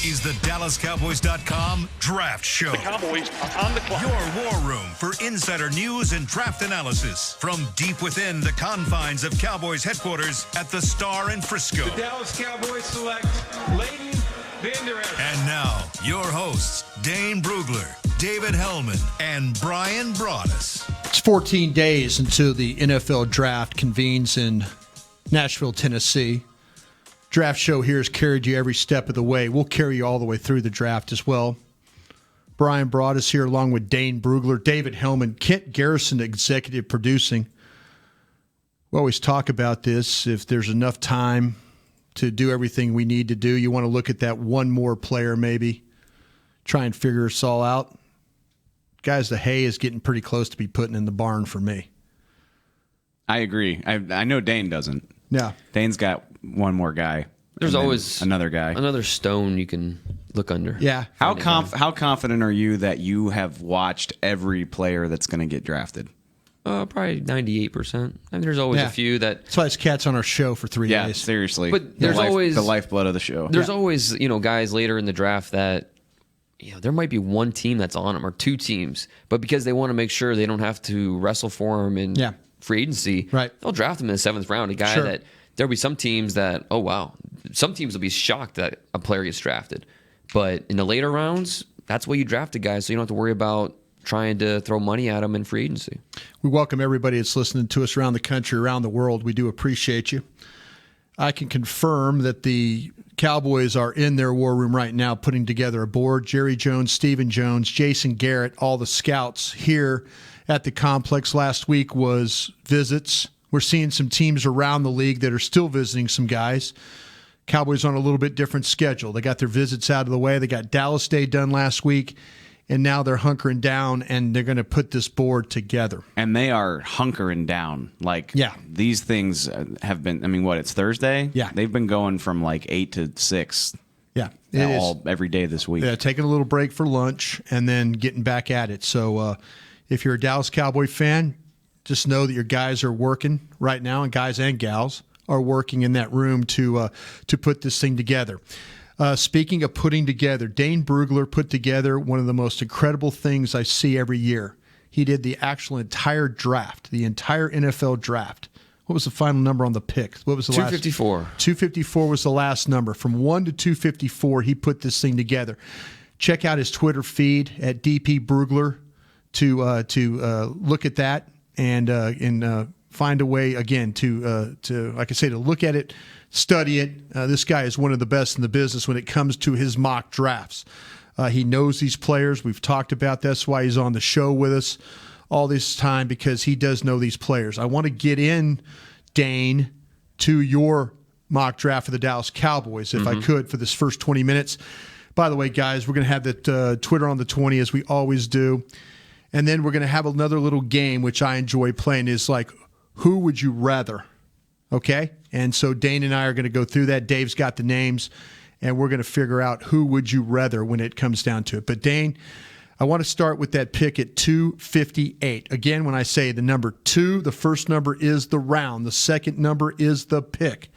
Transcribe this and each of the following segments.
is the DallasCowboys.com Draft Show. The Cowboys are on the clock. Your war room for insider news and draft analysis from deep within the confines of Cowboys headquarters at the Star in Frisco. The Dallas Cowboys select Leighton Vander Esch. And now, your hosts, Dane Brugler, David Hellman, and Brian Broaddus. It's 14 days until the NFL draft convenes in Nashville, Tennessee. Draft show here has carried you every step of the way. We'll carry you all the way through the draft as well. Brian Broaddus here along with Dane Brugler, David Hellman, Kent Garrison, executive producing. We always talk about this. If there's enough time to do everything we need to do, you want to look at that one more player maybe, try and figure us all out. Guys, the hay is getting pretty close to be putting in the barn for me. I agree. I know Dane doesn't. Yeah. Dane's got one more guy. There's always another guy. Another stone you can look under. Yeah. How confident are you that you have watched every player that's going to get drafted? Probably 98%. I mean, there's always a few that... That's why it's cats on our show for 3 days. Yeah, seriously. But there's always... The lifeblood of the show. There's always, guys later in the draft that, there might be one team that's on them or two teams, but because they want to make sure they don't have to wrestle for them in free agency, they'll draft them in the 7th round. A guy that... There'll be some teams that, oh, wow. Some teams will be shocked that a player gets drafted. But in the later rounds, that's why you draft a guy, so you don't have to worry about trying to throw money at them in free agency. We welcome everybody that's listening to us around the country, around the world. We do appreciate you. I can confirm that the Cowboys are in their war room right now putting together a board. Jerry Jones, Stephen Jones, Jason Garrett, all the scouts here at the complex. Last week was visits. We're seeing some teams around the league that are still visiting some guys. Cowboys on a little bit different schedule. They got their visits out of the way. They got Dallas Day done last week, and now they're hunkering down, and they're going to put this board together. And they are hunkering down. These things have been, it's Thursday? Yeah. They've been going from 8 to 6. Yeah. Every day this week. Yeah, taking a little break for lunch and then getting back at it. So if you're a Dallas Cowboy fan, just know that your guys are working right now, and guys and gals are working in that room to put this thing together. Speaking of putting together, Dane Brugler put together one of the most incredible things I see every year. He did the actual entire draft, the entire NFL draft. What was the final number on the picks? What was the 254. 254 was the last number. From 1 to 254, he put this thing together. Check out his Twitter feed at DP Brugler to look at that. And find a way, again, to like I say, to look at it, study it. This guy is one of the best in the business when it comes to his mock drafts. He knows these players. We've talked about that. That's why he's on the show with us all this time, because he does know these players. I want to get in, Dane, to your mock draft for the Dallas Cowboys, if I could, for this first 20 minutes. By the way, guys, we're going to have that Twitter on the 20, as we always do. And then we're going to have another little game, which I enjoy playing, is who would you rather? Okay? And so Dane and I are going to go through that. Dave's got the names, and we're going to figure out who would you rather when it comes down to it. But Dane, I want to start with that pick at 258. Again, when I say the number 2, the first number is the round. The second number is the pick.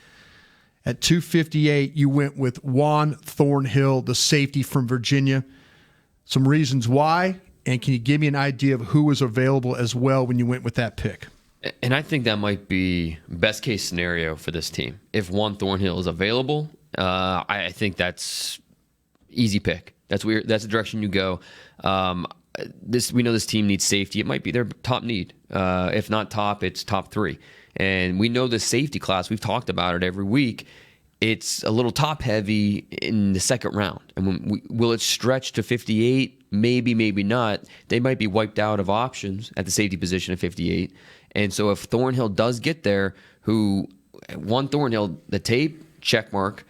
At 258, you went with Juan Thornhill, the safety from Virginia. Some reasons why. And can you give me an idea of who was available as well when you went with that pick? And I think that might be best case scenario for this team. If Juan Thornhill is available, I think that's easy pick. That's weird. That's the direction you go. We know this team needs safety. It might be their top need. If not top, it's top 3. And we know the safety class. We've talked about it every week. It's a little top heavy in the second round. And will it stretch to 58? Maybe, maybe not. They might be wiped out of options at the safety position at 58. And so if Thornhill does get there, Juan Thornhill, the tape, check mark.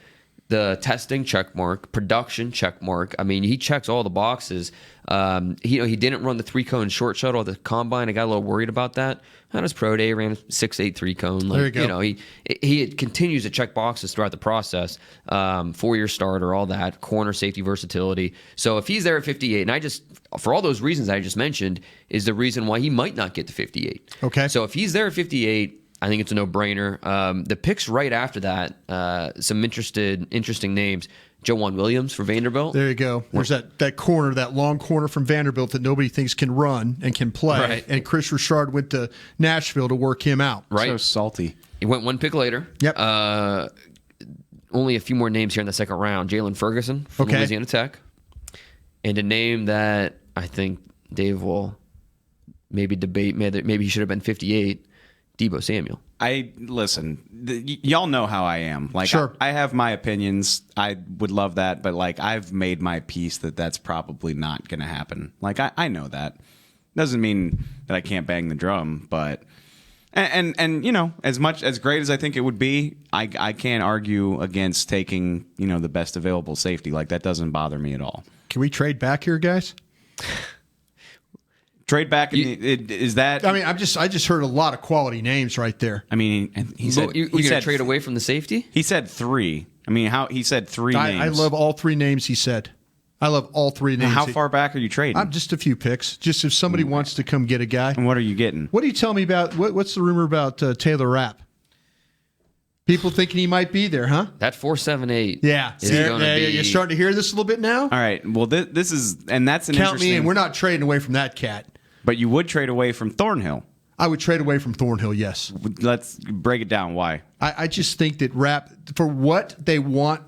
The testing, check mark. Production, check mark. I mean, he checks all the boxes. He didn't run the 3-cone short shuttle at the combine. I got a little worried about that. On his pro day, he ran a 6.8 3-cone. There you go. He continues to check boxes throughout the process. 4-year starter, all that. Corner safety versatility. So if he's there at 58, and for all those reasons I just mentioned, is the reason why he might not get to 58. Okay. So if he's there at 58, I think it's a no-brainer. The picks right after that, some interesting names. Joanne Williams for Vanderbilt. There you go. There's that corner, that long corner from Vanderbilt that nobody thinks can run and can play. Right. And Chris Richard went to Nashville to work him out. Right. So salty. He went one pick later. Yep. Only a few more names here in the second round. Jalen Ferguson from Louisiana Tech. And a name that I think Dave will maybe debate, maybe he should have been 58, Deebo Samuel. Y'all know how I am. Like, sure. I have my opinions. I would love that, but like, I've made my peace that that's probably not going to happen. Like, I know that. Doesn't mean that I can't bang the drum, but and you know, as great as I think it would be, I can't argue against taking, you know, the best available safety. Like, that doesn't bother me at all. Can we trade back here, guys? Trade back? Is that? I mean, I just heard a lot of quality names right there. I mean, he said You're going to trade away from the safety? He said 3. I mean, he said 3 names. I love all 3 names he said. I love all 3 names. How far back are you trading? I'm just a few picks. Just if somebody wants to come get a guy. And what are you getting? What do you tell me about what's the rumor about Taylor Rapp? People thinking he might be there, huh? That 4.78. Yeah. You're starting to hear this a little bit now? All right. Well, this is, and that's an Count interesting. me in. We're not trading away from that cat. But you would trade away from Thornhill. I would trade away from Thornhill, yes. Let's break it down. Why? I just think that Rapp, for what they want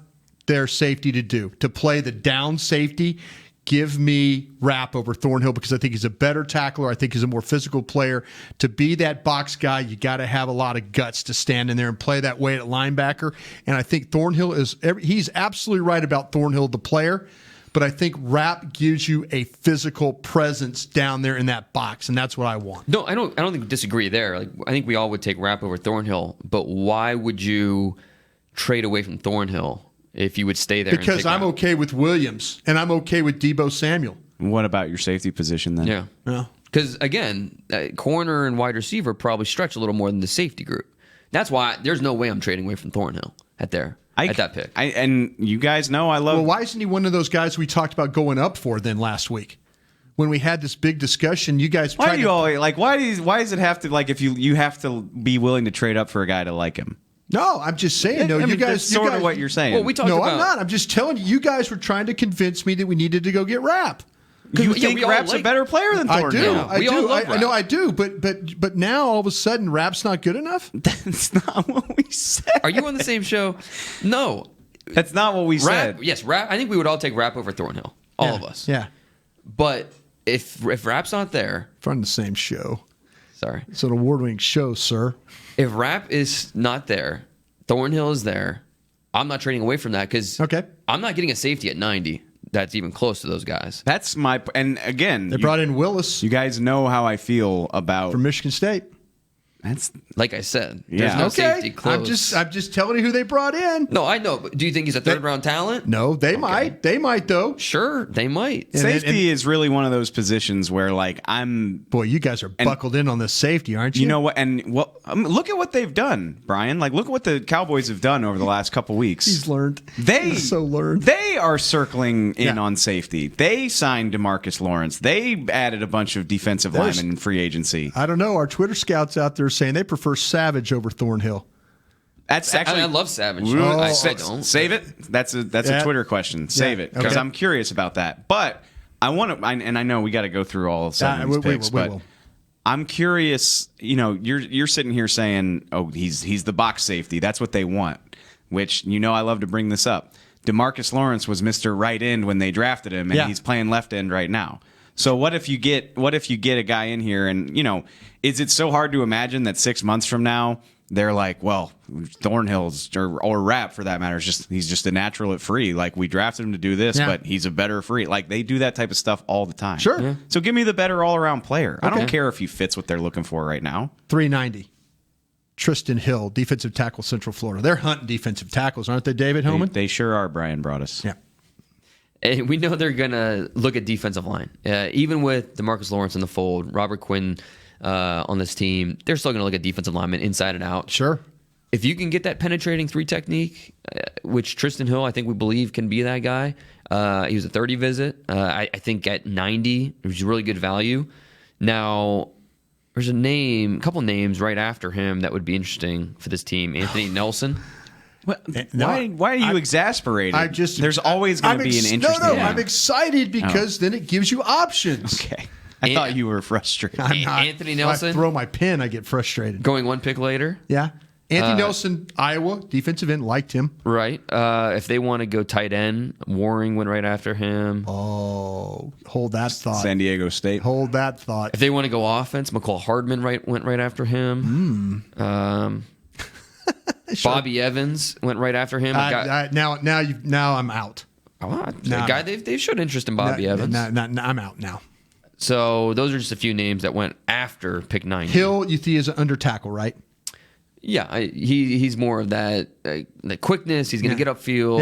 their safety to do, to play the down safety, give me Rapp over Thornhill because I think he's a better tackler. I think he's a more physical player. To be that box guy, you got to have a lot of guts to stand in there and play that way at linebacker. And I think Thornhill he's absolutely right about Thornhill, the player. But I think Rapp gives you a physical presence down there in that box, and that's what I want. No, I don't think we disagree there. Like, I think we all would take Rapp over Thornhill, but why would you trade away from Thornhill if you would stay there? Because I'm okay with Williams, and I'm okay with Deebo Samuel. What about your safety position then? Yeah. Because, again, corner and wide receiver probably stretch a little more than the safety group. That's why there's no way I'm trading away from Thornhill at that pick. And you guys know I love. Well, why isn't he one of those guys we talked about going up for then last week? When we had this big discussion, you guys. Why do you always like? Why does it have to like? If you have to be willing to trade up for a guy to like him? No, I'm just saying. No, I mean, you guys. That's sort of what you're saying. Well, we talked about. No, I'm not. I'm just telling you. You guys were trying to convince me that we needed to go get Rapp. You think Rapp's a better player than Thornhill? I do. I do. But now all of a sudden, Rapp's not good enough. That's not what we said. Are you on the same show? No. That's not what we said. Yes, Rapp. I think we would all take Rapp over Thornhill. All of us. Yeah. But if Rapp's not there, we're on the same show. Sorry, it's an award-winning show, sir. If Rapp is not there, Thornhill is there. I'm not trading away from that because I'm not getting a safety at 90. That's even close to those guys. That's my and again they brought in Willis. You guys know how I feel about from Michigan State. That's like I said. There's no safety close. I'm just telling you who they brought in. No, I know. But do you think he's a third round talent? No, they might. They might though. Sure, they might. Safety is really one of those positions where like boy, you guys are buckled in on the safety, aren't you? You know what? And look at what they've done, Brian. Like look at what the Cowboys have done over the last couple weeks. He's learned. He's so learned. They are circling in on safety. They signed DeMarcus Lawrence. They added a bunch of defensive linemen in free agency. I don't know. Our Twitter scouts out there saying they prefer Savage over Thornhill. That's actually I love Savage. I don't save it. That's a Twitter question. Save it because I'm curious about that. But I want to, and I know we got to go through all 7 of these picks, but I'm curious. You know, you're sitting here saying, "Oh, he's the box safety. That's what they want." Which I love to bring this up. DeMarcus Lawrence was Mr. Right End when they drafted him, and he's playing left end right now. So what if you get a guy in here and, is it so hard to imagine that 6 months from now they're like, well, Thornhill's or Rapp for that matter, he's just a natural at free. Like we drafted him to do this, but he's a better free. Like they do that type of stuff all the time. Sure. Yeah. So give me the better all around player. I don't care if he fits what they're looking for right now. 390. Tristan Hill, defensive tackle, Central Florida. They're hunting defensive tackles, aren't they, David Homan? They sure are, Brian brought us. Yeah. And we know they're going to look at defensive line. Even with DeMarcus Lawrence in the fold, Robert Quinn on this team, they're still going to look at defensive linemen inside and out. Sure. If you can get that penetrating 3 technique, which Tristan Hill, I think we believe can be that guy. He was a 30 visit. I think at 90, it was really good value. Now, there's a couple names right after him that would be interesting for this team. Anthony Nelson. Why are you exasperated? There's always going to be an interesting. No, I'm excited because then it gives you options. Okay. I thought you were frustrated. I'm not. Anthony Nelson. If I throw my pen, I get frustrated. Going one pick later. Yeah. Anthony Nelson, Iowa, defensive end, liked him. Right. If they want to go tight end, Waring went right after him. Oh, hold that thought. San Diego State. Hold that thought. If they want to go offense, McCall Hardman went right after him. Sure. Bobby Evans went right after him. Now I'm out. Guy they've showed interest in Bobby Evans. I'm out now. So those are just a few names that went after pick 9. Hill, you think is an under tackle, right? Yeah, he's more of that the quickness. He's going to get upfield.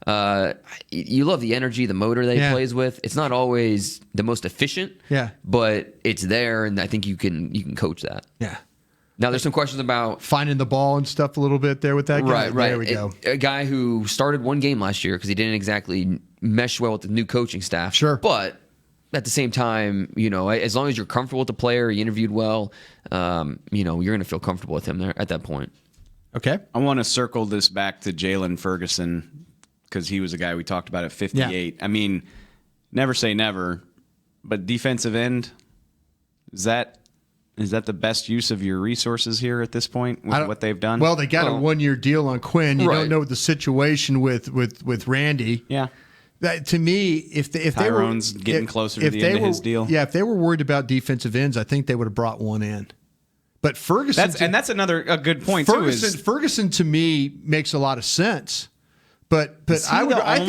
Yeah. You love the energy, the motor that he plays with. It's not always the most efficient. Yeah. But it's there, and I think you can coach that. Yeah. Now there's some questions about finding the ball and stuff a little bit there with that guy. Right. There we go. A guy who started one game last year because he didn't exactly mesh well with the new coaching staff. Sure. But at the same time, as long as you're comfortable with the player, he interviewed well, you're going to feel comfortable with him there at that point. Okay. I want to circle this back to Jalen Ferguson because he was a guy we talked about at 58. Yeah. I mean, never say never, but defensive end, is that the best use of your resources here at this point with what they've done? Well, they got a 1-year deal on Quinn. You don't know the situation with Randy. Yeah. That, to me, if they Tyrone's getting closer to the end of his deal. Yeah, if they were worried about defensive ends, I think they would have brought one in. But Ferguson, that's a good point Ferguson, too. Ferguson to me makes a lot of sense. But I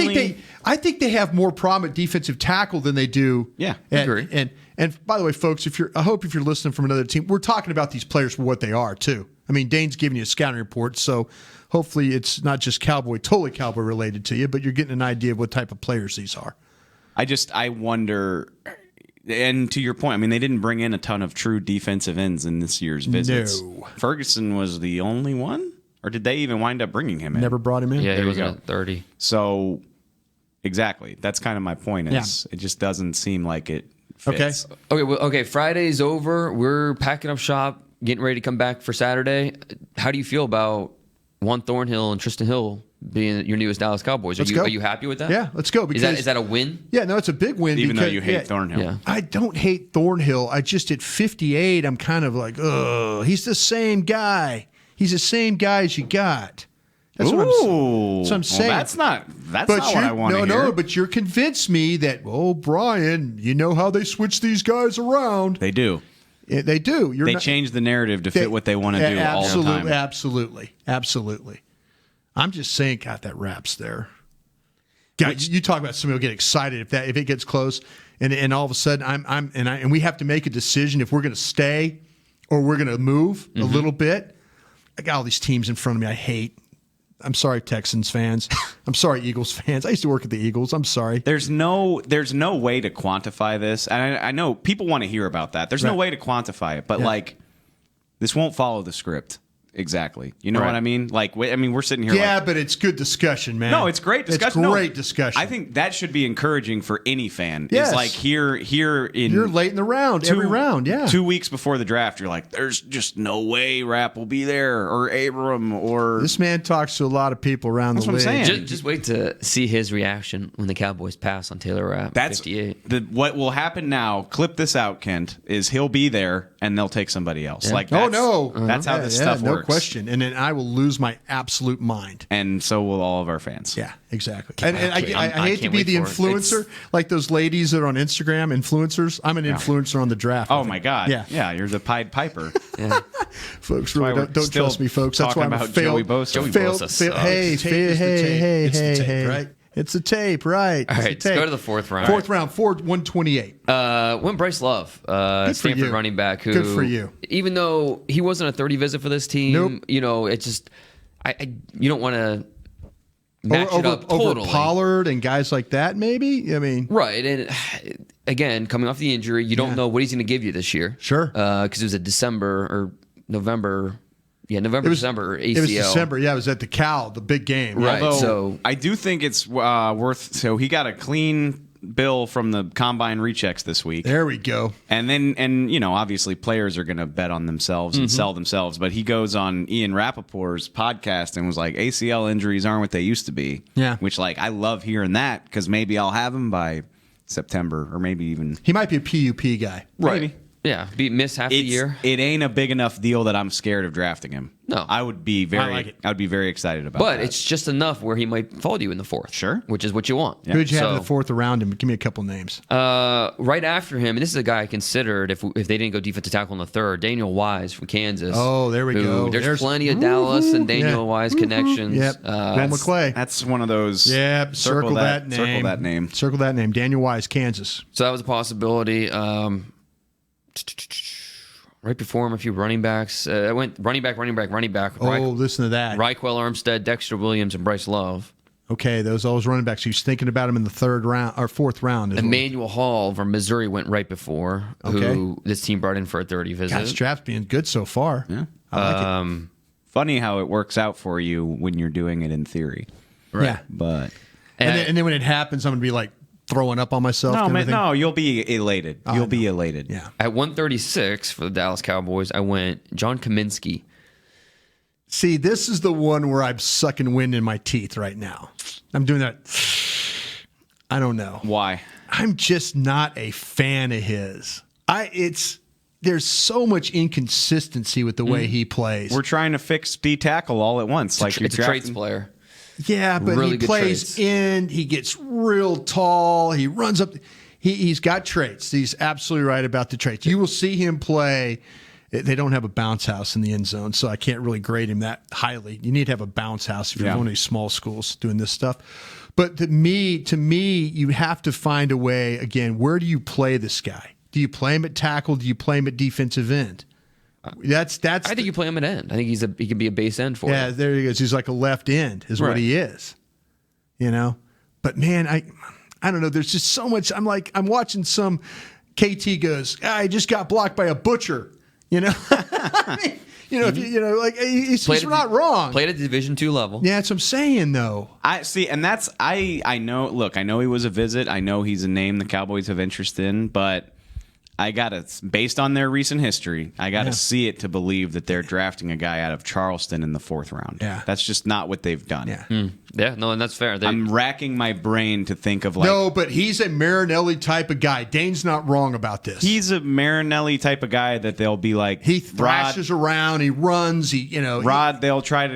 think they have more problem at defensive tackle than they do. Yeah, and by the way, folks, if you're listening from another team, we're talking about these players for what they are too. I mean, Dane's giving you a scouting report, so hopefully it's not just totally Cowboy related to you, but you're getting an idea of what type of players these are. I wonder, and to your point, I mean, they didn't bring in a ton of true defensive ends in this year's visits. No. Ferguson was the only one, or did they even wind up bringing him in? Never brought him in? Yeah, he was at 30. So, exactly. That's kind of my point. It just doesn't seem like it fits. Okay, Friday's over. We're packing up shop, getting ready to come back for Saturday. How do you feel about Juan Thornhill and Tristan Hill being your newest Dallas Cowboys? Are you happy with that? Yeah, let's go. Because is that a win? Yeah, no, it's a big win. Even though you hate Thornhill. Yeah. I don't hate Thornhill. I just, at 58, I'm kind of like, ugh, he's the same guy. He's the same guy as you got. That's what I'm saying. Well, that's not what I want to hear. No, but you're convinced me that, Brian, you know how they switch these guys around. They do. They do. They change the narrative to fit what they want to do all the time. Absolutely. I'm just saying, got that wraps there. God, you talk about somebody will get excited if it gets close, and all of a sudden and we have to make a decision if we're going to stay or we're going to move a little bit. I got all these teams in front of me I hate. I'm sorry, Texans fans. I'm sorry, Eagles fans. I used to work at the Eagles. I'm sorry. There's no way to quantify this. And I know people want to hear about that. There's no way to quantify it. But, this won't follow the script. Exactly. You know what I mean? We're sitting here. Yeah, but it's good discussion, man. No, it's great discussion. It's great discussion. I think that should be encouraging for any fan. Yes. It's like here in you're late in the round, every round. Yeah, 2 weeks before the draft, you're like, there's just no way Rapp will be there or Abram or this man talks to a lot of people around the league. That's what I'm saying. Just wait to see his reaction when the Cowboys pass on Taylor Rapp. That's 58. What will happen now. Clip this out, Kent. Is he'll be there and they'll take somebody else. Yeah. That's how this stuff works. No question. And then I will lose my absolute mind. And so will all of our fans. Yeah, exactly. And I hate to be the influencer, like those ladies that are on Instagram, influencers. I'm an influencer on the draft. Oh, my God. Yeah, you're the Pied Piper. Yeah. Folks, really, don't trust me, folks. That's why I'm about Joey Bosa. Hey, right? It's a tape, right? All right, let's go to the fourth round. 128. Went Bryce Love, Stanford running back. Who, good for you. Even though he wasn't a 30 visit for this team, it's just you don't want to match it up totally. Over Pollard and guys like that, maybe? I mean, right. And again, coming off the injury, you don't know what he's going to give you this year. Sure. Because it was a December or November. Yeah, December ACL. It was December. Yeah, it was at the Cal, the big game. Right. Although, I do think it's worth. So he got a clean bill from the combine rechecks this week. There we go. And then, obviously players are going to bet on themselves and sell themselves. But he goes on Ian Rappaport's podcast and was like, ACL injuries aren't what they used to be. Yeah. Which, I love hearing that because maybe I'll have him by September or maybe even. He might be a PUP guy. Right. Maybe. Yeah, miss half the year. It ain't a big enough deal that I'm scared of drafting him. No. I would be very excited about but that. it's just enough where he might fall to you in the fourth. Sure. Which is what you want. Yeah. Who'd you have in the fourth around him? Give me a couple names. Right after him, and this is a guy I considered if they didn't go defensive tackle in the third, Daniel Wise from Kansas. Oh, there we go. There's plenty of Dallas and Daniel Wise connections. Yep. Will McClay. That's one of those. Yep. Circle that name. Circle that name. Circle that name. Daniel Wise, Kansas. So that was a possibility. Right before him, a few running backs. I went running back. Oh, listen to that. Raquel Armstead, Dexter Williams, and Bryce Love. Okay, those running backs. He was thinking about him in the third round or fourth round. Emmanuel Hall from Missouri went right before, who this team brought in for a 30 visit. God's draft's being good so far. Yeah. I like it. Funny how it works out for you when you're doing it in theory. Right. Yeah. But and then when it happens, I'm going to be like throwing up on myself. No, you'll be elated. You'll be elated. Yeah. At 136 for the Dallas Cowboys, I went John Kaminsky. See, this is the one where I'm sucking wind in my teeth right now. I'm doing that. I don't know. Why? I'm just not a fan of his. There's so much inconsistency with the way he plays. We're trying to fix D tackle all at once. It's a traits player. Yeah, but really he good plays traits. in. He gets real tall. He runs up. He's got traits. He's absolutely right about the traits. You will see him play. They don't have a bounce house in the end zone, so I can't really grade him that highly. You need to have a bounce house if you're going to these small schools doing this stuff. But to me, you have to find a way. Again, where do you play this guy? Do you play him at tackle? Do you play him at defensive end? I think you play him at end. I think he can be a base end for you. Yeah, there he goes. He's like a left end is what he is. But man, I don't know. There's just so much. I'm watching some KT goes, I just got blocked by a butcher. I mean, he's not wrong. Played at Division II level. Yeah, that's what I'm saying though. I see, and that's I know. Look, I know he was a visit. I know he's a name the Cowboys have interest in, but based on their recent history, I gotta see it to believe that they're drafting a guy out of Charleston in the fourth round. Yeah. That's just not what they've done. Yeah. Yeah, no, and that's fair. I'm racking my brain to think of no, but he's a Marinelli type of guy. Dane's not wrong about this. He's a Marinelli type of guy that they'll be like, he thrashes around, he runs, Rod, we'll try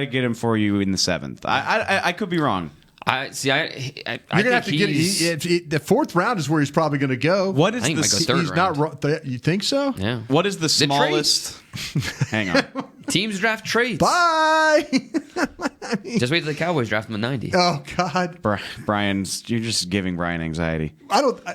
to get him for you in the seventh. I could be wrong. I you're gonna have to get the fourth round is where he's probably going to go. What is I think the? he might go third he's round. not wrong. You think so? Yeah. What is the smallest? Hang on. Teams draft traits. Bye. Just wait till the Cowboys draft him at 90. Oh God, You're just giving Brian anxiety.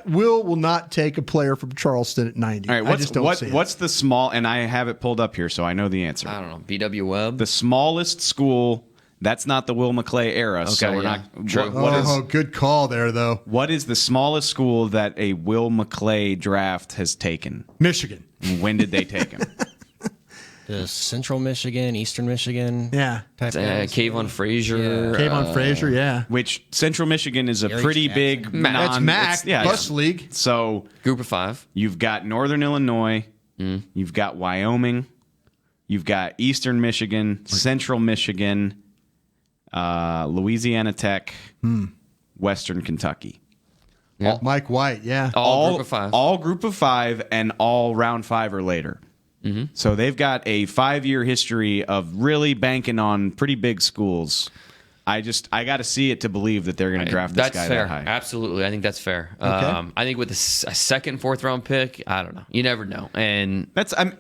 Will not take a player from Charleston at 90. All right, what's the small? And I have it pulled up here, so I know the answer. I don't know. BW Webb. The smallest school. That's not the Will McClay era. Okay, so we're yeah. not. True. Good call there, though. What is the smallest school that a Will McClay draft has taken? Michigan. And when did they take him? Central Michigan, Eastern Michigan. Yeah. Kayvon Frazier. Kayvon Frazier, yeah. Which Central Michigan is a Eric pretty Jackson. big That's MAC, bus league. So Group of 5. you've got Northern Illinois, you've got Wyoming, you've got Eastern Michigan, Central Michigan, Louisiana Tech, Western Kentucky. Yeah. Mike White, yeah. All group of 5. All group of 5 and all round 5 or later. So they've got a 5-year history of really banking on pretty big schools. I got to see it to believe that they're going to draft this guy fair. that high. Absolutely. I think that's fair. Okay. I think with a second, fourth round pick, I don't know. You never know. And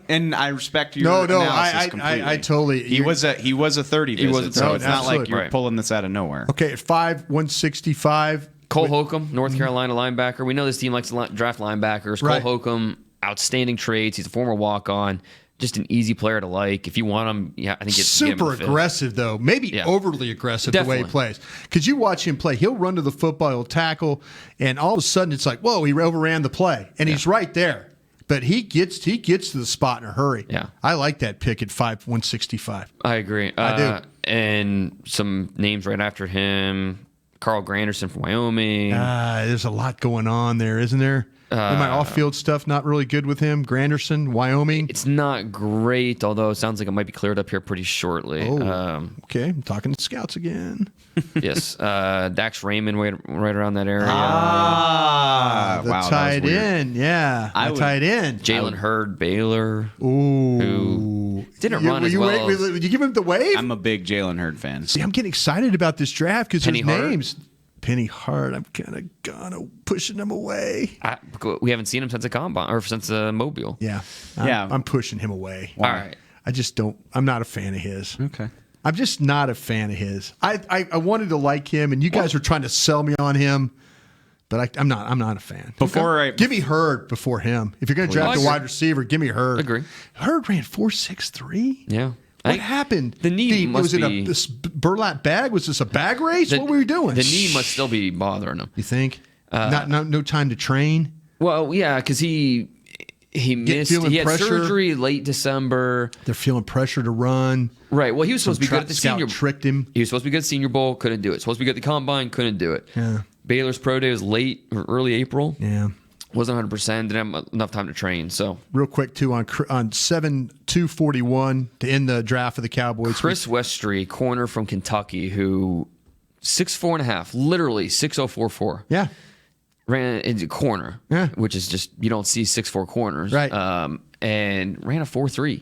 and I respect your analysis completely. I totally. He was a 30 visit, was a so 30. it's not like Absolutely. you're Right. pulling this out of nowhere. Okay, at 5'165. Cole Holcomb, North Carolina linebacker. We know this team likes to draft linebackers. Right. Cole Holcomb, outstanding traits. He's a former walk-on. Just an easy player to like. If you want him, yeah, I think it's Super aggressive, though. Maybe overly aggressive the way he plays. Because you watch him play, he'll run to the football, he'll tackle, and all of a sudden it's like, whoa, he overran the play. And he's right there. But he gets to the spot in a hurry. Yeah. I like that pick at 5'165. I agree. I do. And some names right after him. Carl Granderson from Wyoming. There's a lot going on there, isn't there? My off-field stuff not really good with him. Granderson, Wyoming. It's not great, although it sounds like it might be cleared up here pretty shortly. Okay, I'm talking to scouts again. Yes, Dax Raymond right around that area. The tight end, yeah. Tight end. Jalen Hurd, Baylor. Ooh. Who didn't run as well. Did you give him the wave? I'm a big Jalen Hurd fan. See, I'm getting excited about this draft because his name's Penny Hart. I'm kind of pushing him away. We haven't seen him since a combine or since a Mobile. Yeah. I'm pushing him away. All right. I'm not a fan of his. Okay. I'm just not a fan of his. I wanted to like him, and you guys are trying to sell me on him, but I'm not a fan. Give me Hurd before him. If you're going to draft a wide receiver, give me Hurd. Agree. Hurd ran 4.63. Yeah. What happened? The knee was it a burlap bag? Was this a bag race? What were we doing? The knee must still be bothering him. You think? No time to train. Well, yeah, because he missed. He had surgery late December. They're feeling pressure to run. Right. Well, he was supposed to be good at the Senior Bowl. Tricked him. He was supposed to be good at Senior Bowl. Couldn't do it. Supposed to be good at the Combine. Couldn't do it. Yeah. Baylor's pro day was late or early April. Yeah. Wasn't 100%. Didn't have enough time to train. So real quick too on 7/2/41 to end the draft of the Cowboys. Chris Westry, corner from Kentucky, who 6'4.5", literally 6'044". Yeah. Ran into corner, which is just you don't see 6'4" corners, right? And ran a 4.3,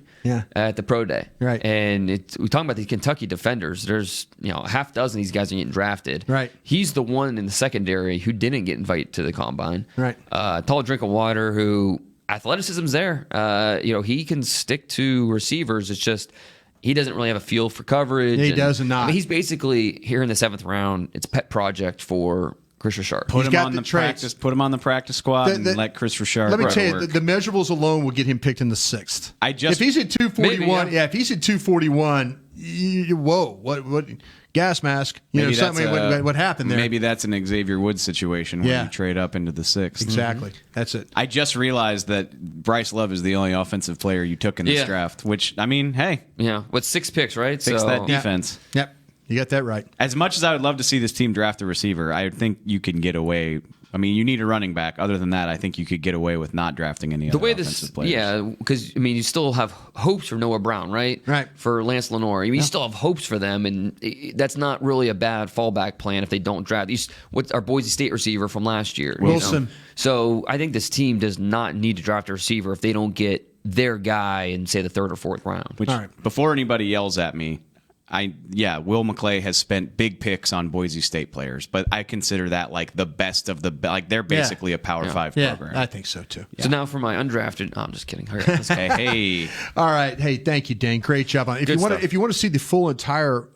at the pro day, right? And we talking about these Kentucky defenders. There's a half dozen of these guys are getting drafted, right? He's the one in the secondary who didn't get invited to the combine, right? Tall drink of water, who athleticism's there. He can stick to receivers. It's just he doesn't really have a feel for coverage. He does not. I mean, he's basically here in the 7th round. It's a pet project for Chris Richard. Put him on the practice squad and let Chris Richard. Let me tell you, the measurables alone will get him picked in the 6th. If he's at 241, if he's at 241, whoa, what gas mask? What happened there? Maybe that's an Xavier Woods situation where you trade up into the 6th. Exactly, that's it. I just realized that Bryce Love is the only offensive player you took in this draft. Which with 6 picks, right? Fix that defense. Yep. You got that right. As much as I would love to see this team draft a receiver, I think you can get away. I mean, you need a running back. Other than that, I think you could get away with not drafting any other offensive players. Yeah, because you still have hopes for Noah Brown, right? Right. For Lance Lenore, you still have hopes for them, and that's not really a bad fallback plan if they don't draft. What's our Boise State receiver from last year? Wilson. So I think this team does not need to draft a receiver if they don't get their guy in, say, the 3rd or 4th round. Which, before anybody yells at me, Will McClay has spent big picks on Boise State players, but I consider that like the best of the they're basically a Power 5 program. I think so too. So now for my undrafted, I'm just kidding. Hey. All right. Hey, thank you, Dane. Great job on it. If you want to see the full entire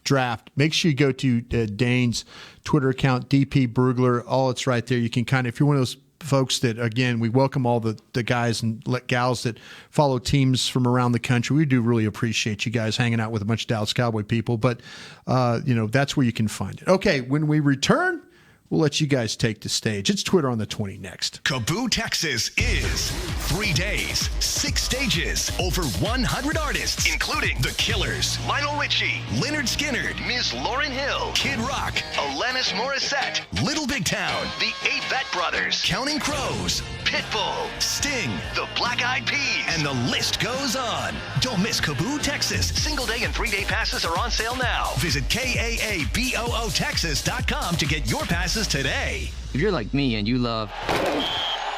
draft, make sure you go to Dane's Twitter account, DP Brugler. All it's right there. You can if you're one of those folks that, again, we welcome all the guys and gals that follow teams from around the country. We do really appreciate you guys hanging out with a bunch of Dallas Cowboy people, but that's where you can find it. Okay, when we return, we'll let you guys take the stage. It's Twitter on the 20 next. Kaboo Texas is 3 days, 6 stages, over 100 artists, including The Killers, Lionel Richie, Leonard Skinner, Ms. Lauryn Hill, Kid Rock, Alanis Morissette, Little Big Town, The Avett Brothers, Counting Crows, Pitbull, Sting, The Black Eyed Peas, and the list goes on. Don't miss Kaboo Texas. Single day and 3-day passes are on sale now. Visit KAABOOTexas.com to get your passes today. If you're like me and you love...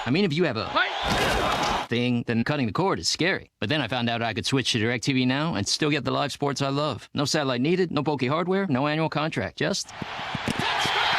if you have a thing, then cutting the cord is scary. But then I found out I could switch to DirecTV Now and still get the live sports I love. No satellite needed, no bulky hardware, no annual contract, just...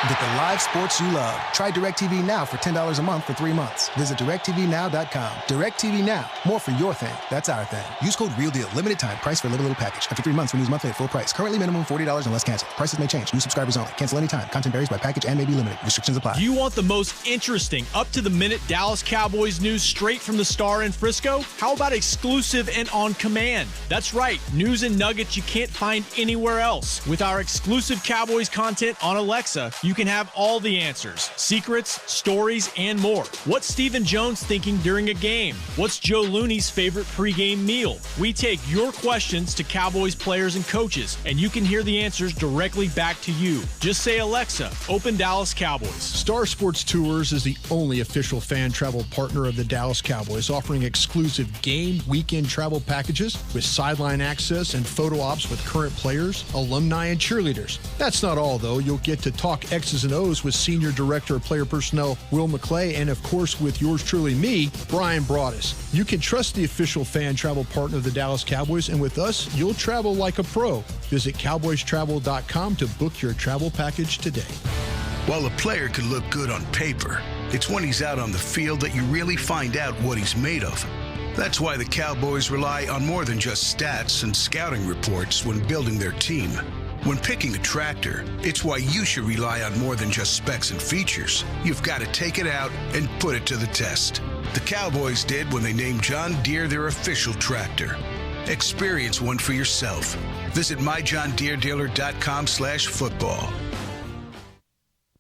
Get the live sports you love. Try DirecTV Now for $10 a month for 3 months. Visit DirecTVNow.com. DirecTV Now. More for your thing. That's our thing. Use code REALDEAL. Limited time. Price for little package. After 3 months, renews monthly at full price. Currently minimum $40 unless canceled. Prices may change. New subscribers only. Cancel anytime. Content varies by package and may be limited. Restrictions apply. Do you want the most interesting, up-to-the-minute Dallas Cowboys news straight from the Star in Frisco? How about exclusive and on command? That's right. News and nuggets you can't find anywhere else. With our exclusive Cowboys content on Alexa, you You can have all the answers, secrets, stories, and more. What's Stephen Jones thinking during a game? What's Joe Looney's favorite pregame meal? We take your questions to Cowboys players and coaches, and you can hear the answers directly back to you. Just say, Alexa, open Dallas Cowboys. Star Sports Tours is the only official fan travel partner of the Dallas Cowboys, offering exclusive game weekend travel packages with sideline access and photo ops with current players, alumni, and cheerleaders. That's not all, though. You'll get to talk X's and O's with Senior Director of Player Personnel Will McClay, and of course with yours truly, me, Brian Broaddus. You can trust the official fan travel partner of the Dallas Cowboys, and with us, you'll travel like a pro. Visit cowboystravel.com to book your travel package today. While a player could look good on paper, it's when he's out on the field that you really find out what he's made of. That's why the Cowboys rely on more than just stats and scouting reports when building their team. When picking a tractor, it's why you should rely on more than just specs and features. You've got to take it out and put it to the test. The Cowboys did when they named John Deere their official tractor. Experience one for yourself. Visit myjohndeeredealer.com/football.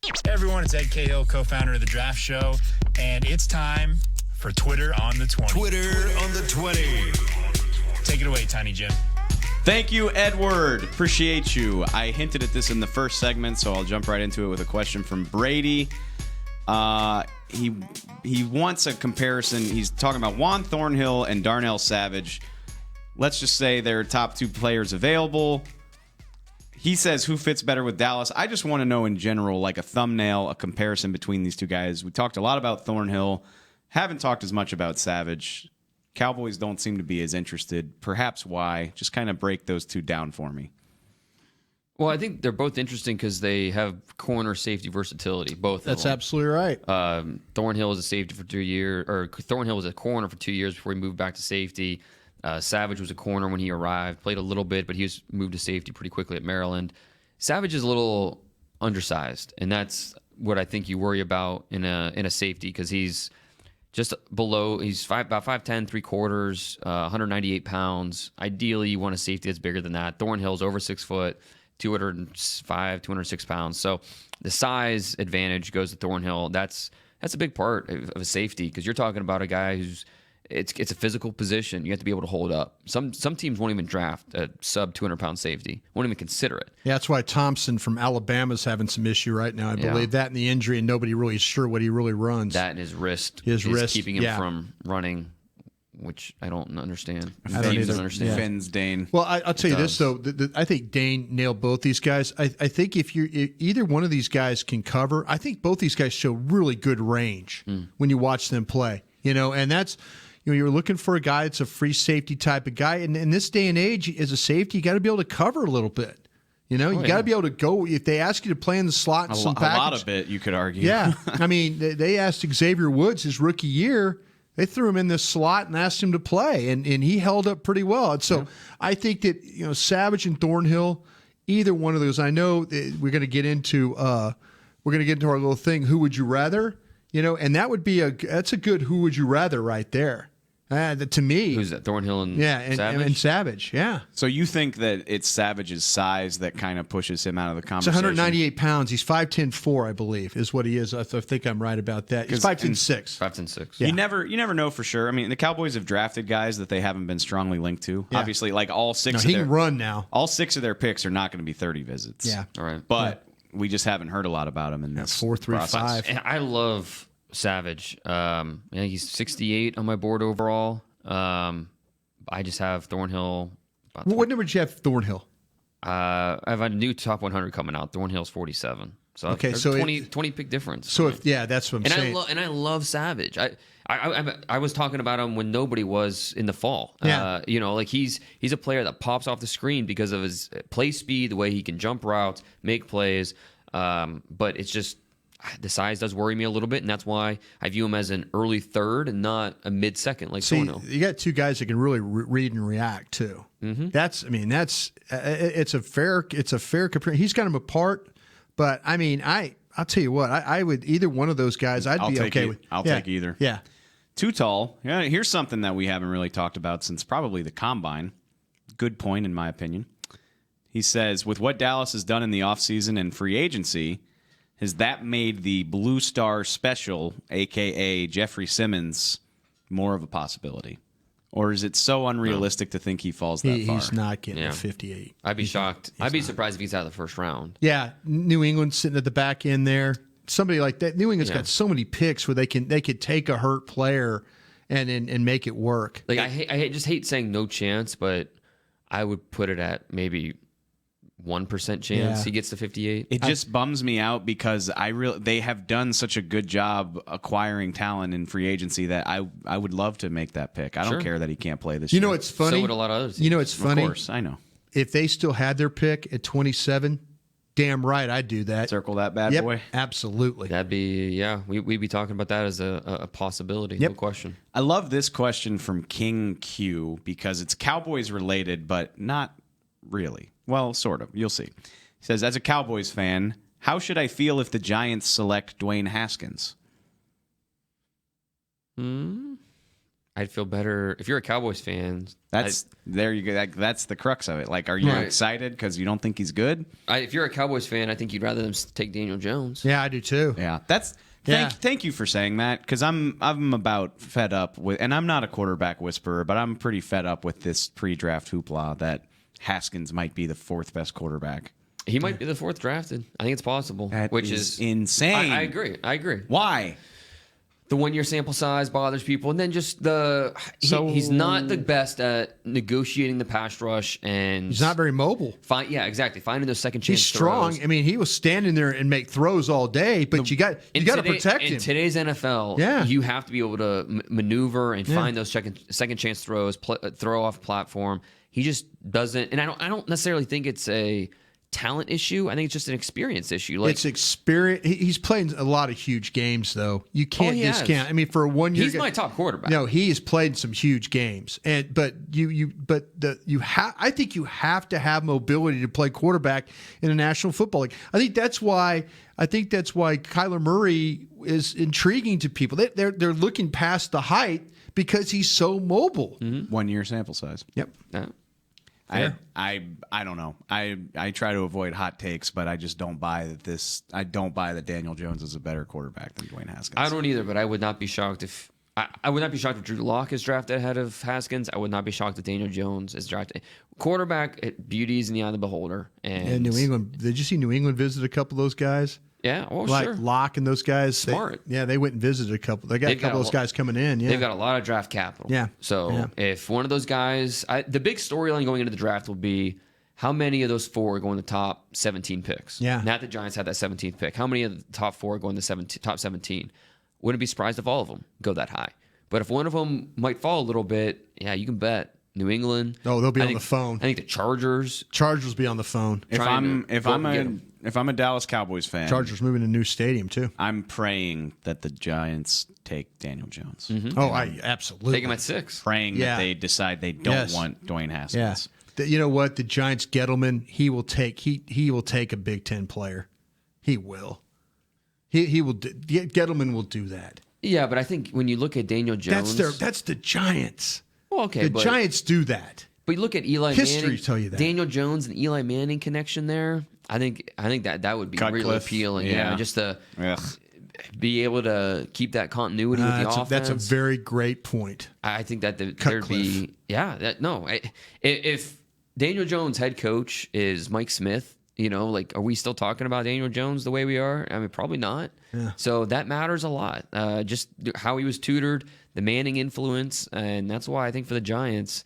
Hey everyone, it's Ed Cahill, co-founder of The Draft Show, and it's time for Twitter on the 20. Twitter on the 20. Take it away, Tiny Jim. Thank you, Edward. Appreciate you. I hinted at this in the first segment, so I'll jump right into it with a question from Brady. He wants a comparison. He's talking about Juan Thornhill and Darnell Savage. Let's just say they're top two players available. He says, who fits better with Dallas? I just want to know in general, like a thumbnail, a comparison between these two guys. We talked a lot about Thornhill. Haven't talked as much about Savage. Cowboys don't seem to be as interested. Perhaps why? Just kind of break those two down for me. Well, I think they're both interesting because they have corner safety versatility. Both. That's absolutely right. Thornhill was a safety for 2 years, or Thornhill was a corner for 2 years before he moved back to safety. Savage was a corner when he arrived, played a little bit, but he was moved to safety pretty quickly at Maryland. Savage is a little undersized, and that's what I think you worry about in a safety because he's just below. He's about 5'10", 3/4, 198 pounds. Ideally, you want a safety that's bigger than that. Thornhill's over 6 foot, 205, 206 pounds. So the size advantage goes to Thornhill. That's a big part of a safety because you're talking about a guy who's it's a physical position. You have to be able to hold up. Some teams won't even draft a sub 200-pound safety. Won't even consider it. Yeah, that's why Thompson from Alabama's having some issue right now. I believe that and the injury, and nobody really is sure what he really runs. That and his wrist. His wrist keeping him from running, which I don't understand. I don't understand. Fins Dane. Well, I'll tell you this though. I think Dane nailed both these guys. I think if either one of these guys can cover, I think both these guys show really good range when you watch them play. And that's. You're looking for a guy that's a free safety type of guy. And in this day and age, as a safety, you got to be able to cover a little bit. You got to be able to go. If they ask you to play in the slot in some package. A lot of it, you could argue. Yeah. I mean, they asked Xavier Woods his rookie year. They threw him in this slot and asked him to play, and he held up pretty well. And so I think that, Savage and Thornhill, either one of those, I know we're going to get into our little thing, who would you rather? And that would be that's a good who would you rather right there. To me, who's that? Thornhill and Savage? And Savage, yeah. So you think that it's Savage's size that kind of pushes him out of the conversation? He's 198 pounds. He's 5'10", I believe, is what he is. I think I'm right about that. He's 5'10", 5'6". Yeah. You never know for sure. I mean, the Cowboys have drafted guys that they haven't been strongly linked to. Yeah. Obviously, like all six. He can run now. All 6 of their picks are not going to be 30 visits. Yeah, all right. But we just haven't heard a lot about him in this 4.35. And I love Savage. He's 68 on my board overall. I just have Thornhill. What number did you have Thornhill? I have a new top 100 coming out. Thornhill's 47. So okay, so 20 pick difference. So that's what I'm saying. I love Savage. I was talking about him when nobody was in the fall. Yeah. He's a player that pops off the screen because of his play speed, the way he can jump routes, make plays. But it's just the size does worry me a little bit, and that's why I view him as an early third and not a mid-second like Thornhill. You got two guys that can really read and react too. Mm-hmm. It's a fair comparison. He's got him apart, but I mean, I'll tell you what, I would either one of those guys. I'll be okay with. I'll take either. Yeah, too tall. Yeah, here's something that we haven't really talked about since probably the Combine. Good point, in my opinion. He says, with what Dallas has done in the offseason and free agency, has that made the Blue Star Special, a.k.a. Jeffrey Simmons, more of a possibility? Or is it so unrealistic to think he falls that far? He's not getting to 58. I'd be shocked. I'd be surprised if he's out of the first round. Yeah, New England sitting at the back end there. Somebody like that. New England's got so many picks where they could take a hurt player and make it work. Like I just hate saying no chance, but I would put it at maybe 1% chance he gets to 58. It just bums me out because they have done such a good job acquiring talent in free agency that I would love to make that pick. I don't care that he can't play this year. You know it's funny? So would a lot of others. You know it's funny? Of course, I know. If they still had their pick at 27, damn right I'd do that. Circle that bad boy. Absolutely. That'd be, we'd be talking about that as a possibility. No question. I love this question from King Q because it's Cowboys related, but not really. Well, sort of. You'll see. He says, as a Cowboys fan, how should I feel if the Giants select Dwayne Haskins? I'd feel better if you're a Cowboys fan. There you go. That's the crux of it. Like, are you excited because you don't think he's good? If you're a Cowboys fan, I think you'd rather them take Daniel Jones. Yeah, I do too. Yeah, Thank you for saying that because I'm about fed up with, and I'm not a quarterback whisperer, but I'm pretty fed up with this pre-draft hoopla that Haskins might be the fourth best quarterback. He might be the fourth drafted. I think it's possible. Which is insane. I agree. Why? The 1 year sample size bothers people, and then just he's not the best at negotiating the pass rush, and he's not very mobile. Exactly. Finding those second chance. He's strong. Throws. I mean, he was standing there and make throws all day, but you got to protect him. In today's NFL, you have to be able to maneuver and find those second chance throws, throw off platform. He just doesn't, and I don't necessarily think it's a talent issue. I think it's just an experience issue. It's experience. He's playing a lot of huge games, though. You can't discount. I mean, for a 1 year, he's my top quarterback. No, he has played some huge games, I think you have to have mobility to play quarterback in a National Football League. I think that's why Kyler Murray is intriguing to people. They're looking past the height because he's so mobile. 1 year sample size. Yep. I don't know. I try to avoid hot takes, but I just don't buy that I don't buy that Daniel Jones is a better quarterback than Dwayne Haskins. I don't either, but I would not be shocked if Drew Lock is drafted ahead of Haskins. I would not be shocked if Daniel Jones is drafted. Quarterback, beauty is in the eye of the beholder. And New England. Did you see New England visit a couple of those guys? Yeah, sure. Locke and those guys. Smart. They went and visited a couple. They got a couple of those guys coming in. Yeah. They've got a lot of draft capital. Yeah. So if one of those guys, the big storyline going into the draft will be how many of those four are going to the top 17 picks. Yeah. Not the Giants had that 17th pick. How many of the top four are going to top 17? Wouldn't be surprised if all of them go that high. But if one of them might fall a little bit, you can bet New England. Oh, they'll be on the phone. I think the Chargers will be on the phone. If I'm a Dallas Cowboys fan, Chargers moving to a new stadium too. I'm praying that the Giants take Daniel Jones. Mm-hmm. Oh, I absolutely take him at 6. Praying that they decide they don't want Dwayne Haskins. Yeah. You know what? The Giants Gettleman, he will take a Big Ten player. He will. He will. Gettleman will do that. Yeah, but I think when you look at Daniel Jones, that's the Giants. Well, okay, the Giants do that. But you look at Eli History Manning, tell you that. Daniel Jones and Eli Manning connection there. I think that would be really appealing. Yeah, just to be able to keep that continuity with the offense. That's a very great point. I think that there'd be if Daniel Jones' head coach is Mike Smith, are we still talking about Daniel Jones the way we are? I mean, probably not. Yeah. So that matters a lot. Just how he was tutored, the Manning influence, and that's why I think for the Giants,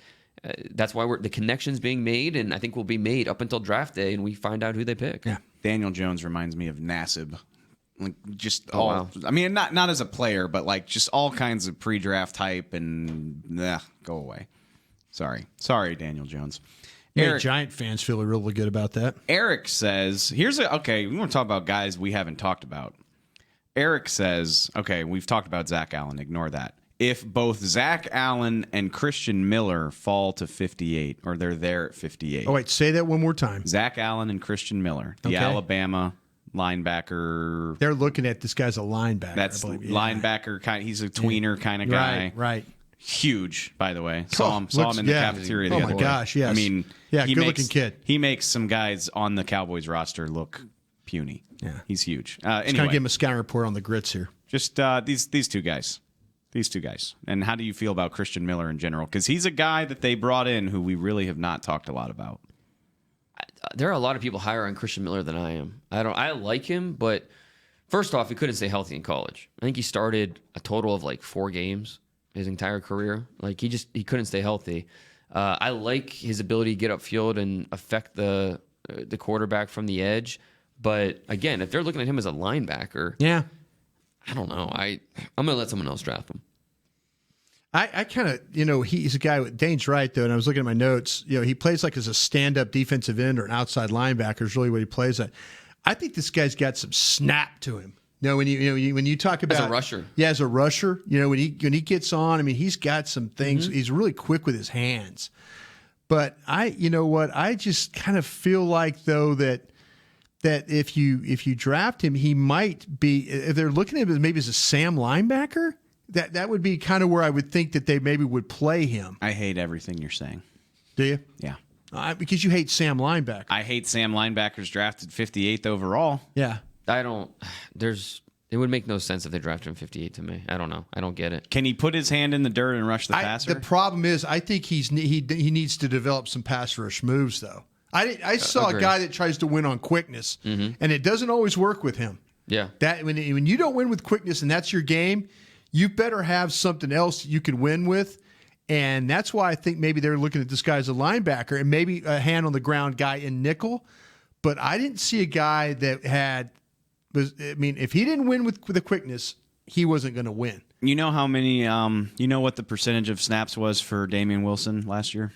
that's why the connection's being made, and I think will be made up until draft day, and we find out who they pick. Yeah. Daniel Jones reminds me of Nassib. Wow. I mean, not as a player, but just all kinds of pre-draft hype and go away. Sorry, Daniel Jones. Eric, Giant fans feel really good about that. Eric says, we want to talk about guys we haven't talked about. Eric says, we've talked about Zach Allen. Ignore that. If both Zach Allen and Christian Miller fall to 58, or they're there at 58. Oh, wait, say that one more time. Zach Allen and Christian Miller, the Alabama linebacker. They're looking at this guy's a linebacker. That's linebacker. He's a tweener kind of guy. Right. Huge, by the way. Saw him in the cafeteria the other day. Oh, my gosh, yes. I mean, good-looking kid. He makes some guys on the Cowboys roster look puny. Yeah. He's huge. Just anyway, kind of give him a scouting report on the grits here. Just these two guys. These two guys. And how do you feel about Christian Miller in general? Because he's a guy that they brought in who we really have not talked a lot about. There are a lot of people higher on Christian Miller than I am. I like him, but first off, he couldn't stay healthy in college. I think he started a total of like 4 games his entire career. Like he couldn't stay healthy. I like his ability to get upfield and affect the quarterback from the edge. But again, if they're looking at him as a linebacker, I don't know. I'm going to let someone else draft him. I kind of, he's a guy with Dane's right, though, and I was looking at my notes. He plays like as a stand-up defensive end or an outside linebacker is really what he plays at. I think this guy's got some snap to him. When you talk about as a rusher. Yeah, as a rusher, when he gets on, I mean, he's got some things. He's really quick with his hands. But I just kind of feel like though that if you draft him, he might be. If they're looking at him maybe as a Sam linebacker, that would be kind of where I would think that they maybe would play him. I hate everything you're saying. Do you? Yeah. Because you hate Sam linebacker. I hate Sam linebackers drafted 58th overall. Yeah. I don't. It would make no sense if they drafted him 58 to me. I don't know. I don't get it. Can he put his hand in the dirt and rush the passer? The problem is, I think he needs to develop some pass rush moves, though. I saw a guy that tries to win on quickness, and it doesn't always work with him. Yeah. That when you don't win with quickness and that's your game, you better have something else you can win with. And that's why I think maybe they're looking at this guy as a linebacker and maybe a hand on the ground guy in nickel. But I didn't see a guy that if he didn't win with the quickness, he wasn't going to win. You know how many, you know what the percentage of snaps was for Damian Wilson last year?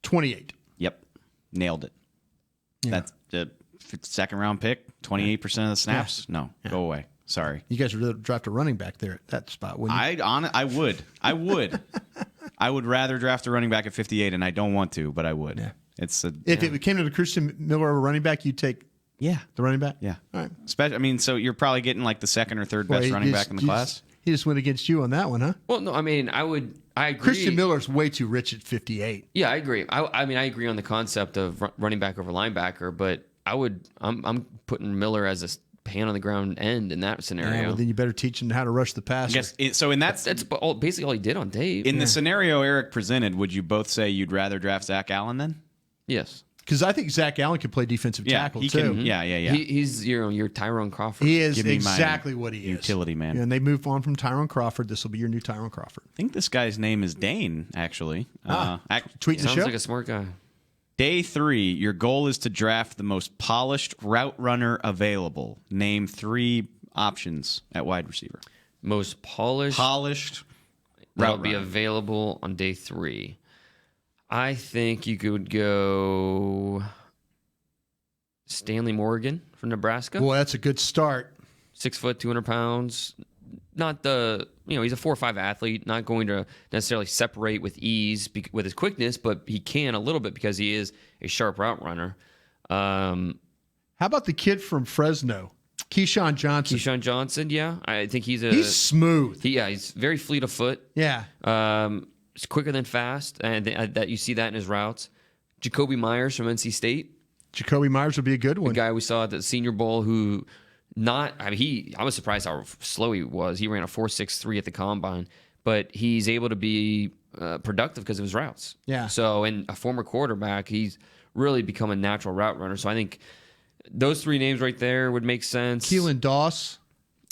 28. Yep. Nailed it. Yeah. That's the second round pick, 28% of the snaps. Yeah. No, go away. Sorry. You guys would draft a running back there at that spot, wouldn't you? I would. I would rather draft a running back at 58, and I don't want to, but I would. Yeah. If it came to the Christian Miller or running back, you'd take the running back? Yeah. All right. So you're probably getting like the second or third best running back in the class? He just went against you on that one, huh? Well, no, I agree. Christian Miller's way too rich at 58. Yeah, I agree. I agree on the concept of running back over linebacker, but I'm putting Miller as a hand on the ground end in that scenario. Yeah, well, then you better teach him how to rush the passer. That's basically all he did on Dave. In the scenario Eric presented, would you both say you'd rather draft Zach Allen then? Yes. Because I think Zach Allen can play defensive tackle too. Yeah. He's your Tyrone Crawford. He is exactly what he is. Utility man. Yeah, and they moved on from Tyrone Crawford. This will be your new Tyrone Crawford. I think this guy's name is Dane, actually. Tweet the show. Sounds like a smart guy. Day 3, your goal is to draft the most polished route runner available. Name 3 options at wide receiver. Most polished route be available on day 3. I think you could go Stanley Morgan from Nebraska. Boy, that's a good start. 6 foot, 200 pounds. Not he's a 4.5 athlete, not going to necessarily separate with ease with his quickness, but he can a little bit because he is a sharp route runner. How about the kid from Fresno, Keyshawn Johnson? Keyshawn Johnson, yeah. I think he's smooth. He's very fleet of foot. Yeah. It's quicker than fast, and that you see that in his routes. Jacoby Myers from NC State. Jacoby Myers would be a good one. The guy we saw at the Senior Bowl who I was surprised how slow he was. He ran a 4.63 at the combine, but he's able to be productive because of his routes. Yeah. So, and a former quarterback, he's really become a natural route runner. So I think those 3 names right there would make sense. Keelan Doss.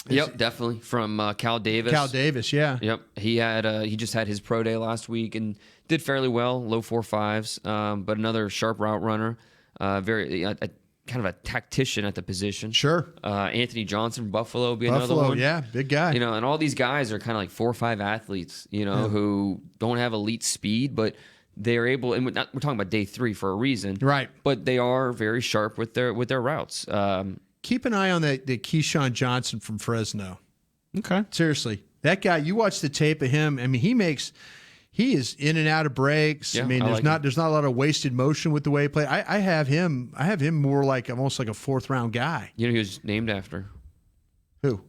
Yep, definitely from Cal Davis. Cal Davis, yeah. Yep, he just had his pro day last week and did fairly well, low 4.5s. But another sharp route runner, very kind of a tactician at the position. Sure. Anthony Johnson from Buffalo would be another one. Yeah, big guy. And all these guys are kind of like 4 or 5 athletes, who don't have elite speed, but they're able. And we're talking about day 3 for a reason, right? But they are very sharp with their routes. Keep an eye on the Keyshawn Johnson from Fresno. Okay. Seriously. That guy, you watch the tape of him, I mean, he is in and out of breaks. Yeah, I mean, there's not a lot of wasted motion with the way he plays. I have him more like almost like a 4th round guy. He was named after who?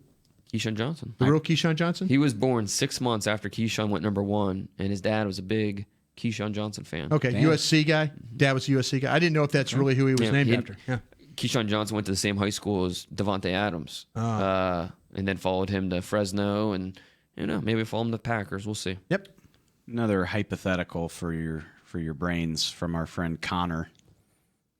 Keyshawn Johnson. The real Keyshawn Johnson? He was born 6 months after Keyshawn went number 1, and his dad was a big Keyshawn Johnson fan. Okay, Damn. USC guy. Dad was a USC guy. I didn't know if that's really who he was named after. Yeah. Keyshawn Johnson went to the same high school as Devontae Adams, and then followed him to Fresno, and maybe follow him to the Packers. We'll see. Yep. Another hypothetical for your brains from our friend Connor: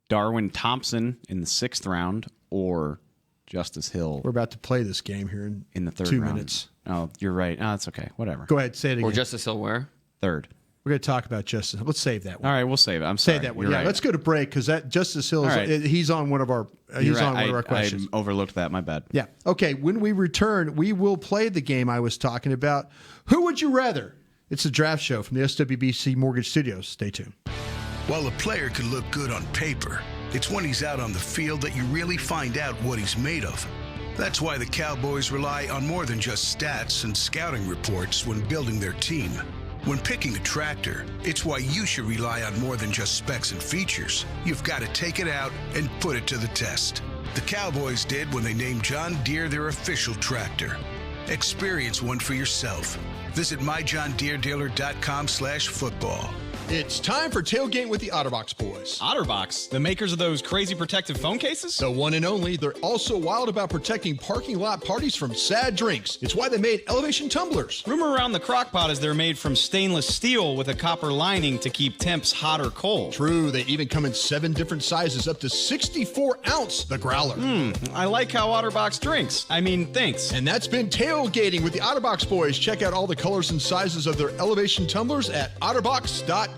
Darwin Thompson in the 6th round or Justice Hill. We're about to play this game here in the 3rd 2 round. minutes. Oh, you're right. Oh, that's okay. Whatever. Go ahead, say it again. Or Justice Hill where? 3rd. We're going to talk about Justice. Let's save that one. All right, we'll save it. I'm sorry. Save that one. You're Yeah, right. let's go to break because that Justice Hill is he's on one of our questions. I overlooked that. My bad. Yeah. Okay. When we return, we will play the game I was talking about. Who would you rather? It's a draft show from the SWBC Mortgage Studios. Stay tuned. While a player can look good on paper, it's when he's out on the field that you really find out what he's made of. That's why the Cowboys rely on more than just stats and scouting reports when building their team. When picking a tractor, it's why you should rely on more than just specs and features. You've got to take it out and put it to the test. The Cowboys did when they named John Deere their official tractor. Experience one for yourself. Visit myjohndeeredealer.com/football. It's time for Tailgate with the OtterBox boys. OtterBox, the makers of those crazy protective phone cases? The one and only. They're also wild about protecting parking lot parties from sad drinks. It's why they made elevation tumblers. Rumor around the crockpot is they're made from stainless steel with a copper lining to keep temps hot or cold. True, they even come in 7 different sizes, up to 64 ounce, the growler. I like how OtterBox drinks. Thinks. And that's been Tailgating with the OtterBox boys. Check out all the colors and sizes of their elevation tumblers at otterbox.com.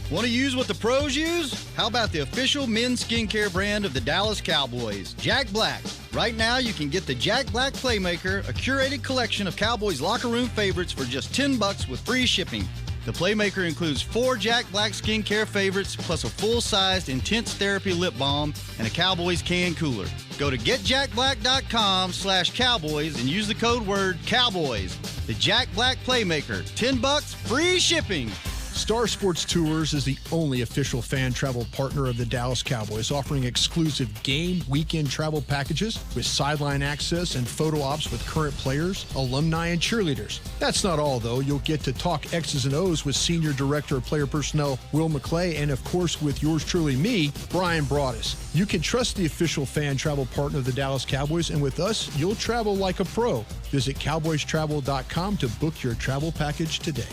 Want to use what the pros use? How about the official men's skincare brand of the Dallas Cowboys, Jack Black? Right now, you can get the Jack Black Playmaker, a curated collection of Cowboys locker room favorites for just $10 with free shipping. The Playmaker includes 4 Jack Black skincare favorites, plus a full-sized Intense Therapy lip balm and a Cowboys can cooler. Go to getjackblack.com/Cowboys and use the code word Cowboys. The Jack Black Playmaker, $10, free shipping. Star Sports Tours is the only official fan travel partner of the Dallas Cowboys, offering exclusive game weekend travel packages with sideline access and photo ops with current players, alumni, and cheerleaders. That's not all, though. You'll get to talk X's and O's with Senior Director of Player Personnel Will McClay, and of course with yours truly, me, Brian Broaddus. You can trust the official fan travel partner of the Dallas Cowboys, and with us, you'll travel like a pro. Visit cowboystravel.com to book your travel package today.